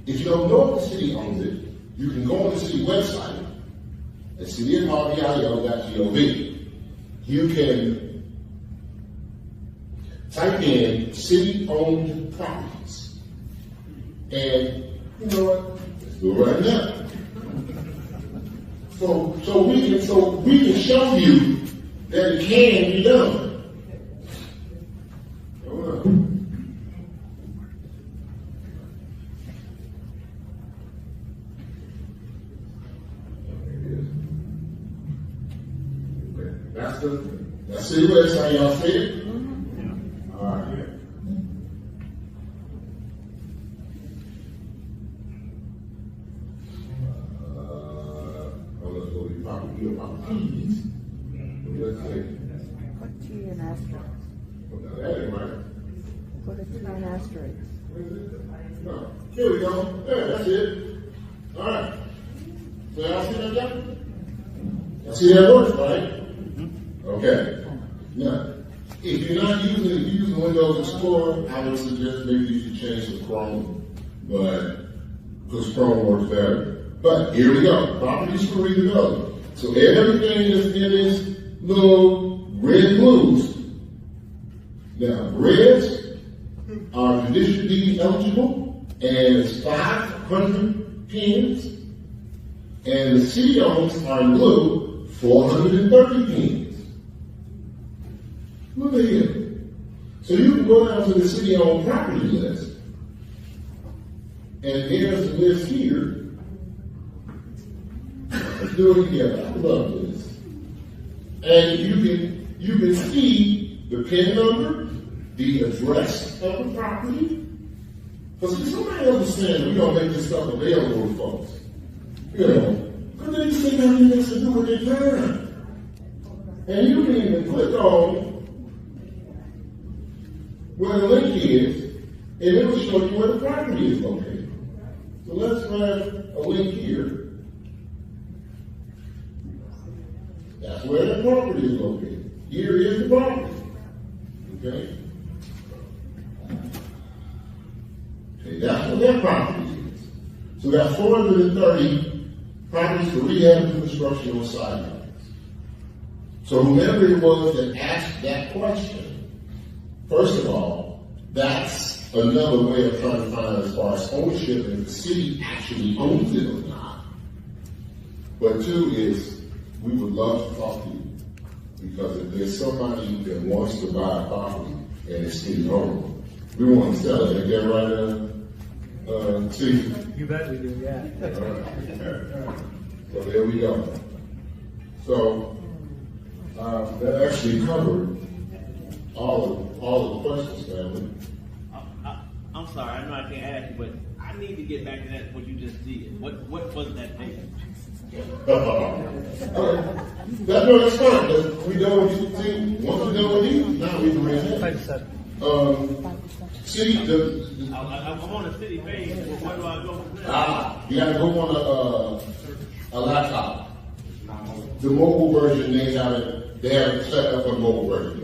If you don't know if the city owns it, you can go on the city website at cityofharvey.gov. You can type in city-owned properties. And you know what? Let's do it right now. So we can show you that it can be done. Hold on. That's the website, y'all see it? All right. property, properties. Let's see. Put T in asterisk. Well, that ain't right. Put a T in asterisk. No. Here we go. There, that's it. All right. So y'all see that down? Y'all see that works, right? Okay. Now, if you're not using Windows Explorer, I would suggest maybe you should change to Chrome, because Chrome works better. But here we go. Properties for redevelopment. So everything is in this little red blues. Now, reds are condition D eligible, and it's 500 pins. And the city owns are in blue, 430 pins. Look at here. So you can go down to the city-owned property list, and there's a list here. Let's do it together. I love this. And you can see the PIN number, the address of the property. Because somebody understands we don't make this stuff available to folks. You know, because they just think everything has to do with their time. And you can even click on where the link is, and it will show you where the property is located. So let's grab a link here. That's where the property is located. Here is the property. Okay? Okay, that's what that property is. So that's 430 properties for rehab and construction on sidewalks. So whoever it was that asked that question, first of all, that's another way of trying to find out as far as ownership and if the city actually owns it or not. But two is, we would love to talk to you. Because if there's somebody that wants to buy a property and it's city owned, we want to sell it. Is that right, Chief? You bet we do, yeah. All right. So there we go. So that actually covered all the questions, family. I'm sorry, I know I can't ask you, but I need to get back to that, what you just did. What was that thing? That's fine. We done with you. See, once we're done with you, now we can raise that. See, I'm on the city page, but where do I go from there? you gotta go on a laptop. The mobile version, they have it set up on mobile version.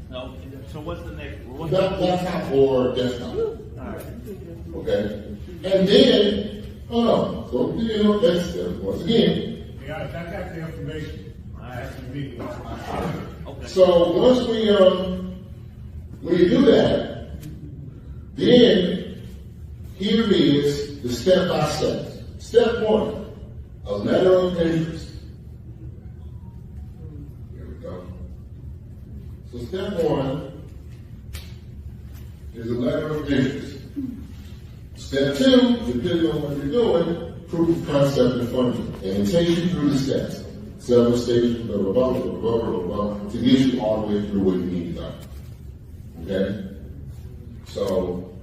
No, so what's the next? Laptop or desktop. Alright. Okay? And then, so, you know, that's, once again, Yeah, I got the information. I actually Okay. so once when you do that, then here is the step-by-step. Step one, a letter of interest. Here we go. So step one is a letter of interest. Step two, depending on what you're doing, proof of concept and funding. And it takes you through the steps. Several stages, blah, blah, blah, blah, blah, blah, blah, to get you all the way through what you need to do. Okay? So,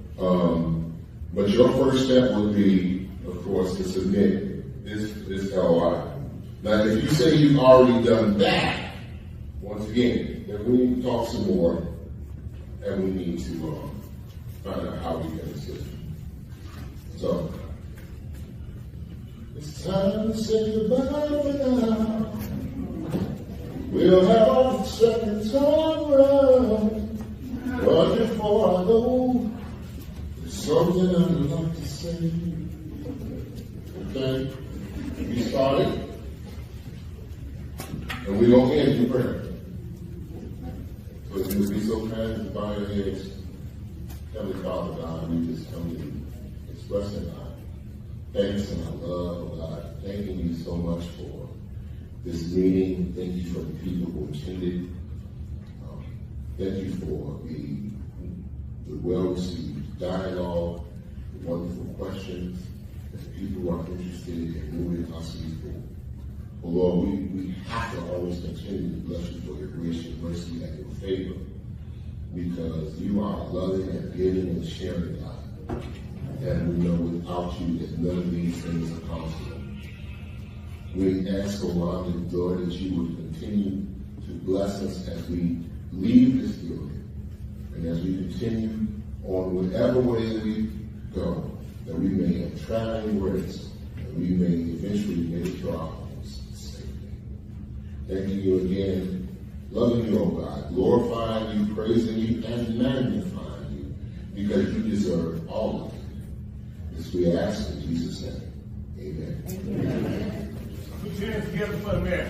but your first step would be, of course, to submit this LOI. Now, if you say you've already done that, once again, then we need to talk some more, and we need to find out how we can assist you. So, it's time to say goodbye now. We'll have a second time around. But before I go, there's something I'd like to say. Okay? We started, and we're going to end in prayer. So if you would be so kind to bow your heads, Heavenly Father God, we just come to you, expressing our thanks and our love, God. Thanking you so much for this meeting. Thank you for the people who attended. Thank you for the well-received dialogue, the wonderful questions, that people are interested in moving us forward. Well, Lord, we have to always continue to bless you for your grace, your mercy, and your favor, because you are loving and giving and sharing, God. And we know without you that none of these things are possible. We ask, O Lord, Lord, that you would continue to bless us as we leave this building and as we continue on whatever way we go, that we may have traveling grace, that we may eventually make it to our homes safely. Thanking you again, loving you, O God, glorifying you, praising you, and magnifying you, because you deserve all of it. This we ask in Jesus' name. Amen. Amen. Put your hands together for the mayor.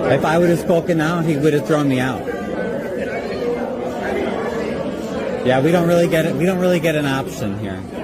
If I would have spoken now, he would have thrown me out. Yeah, we don't really get it. We don't really get an option here.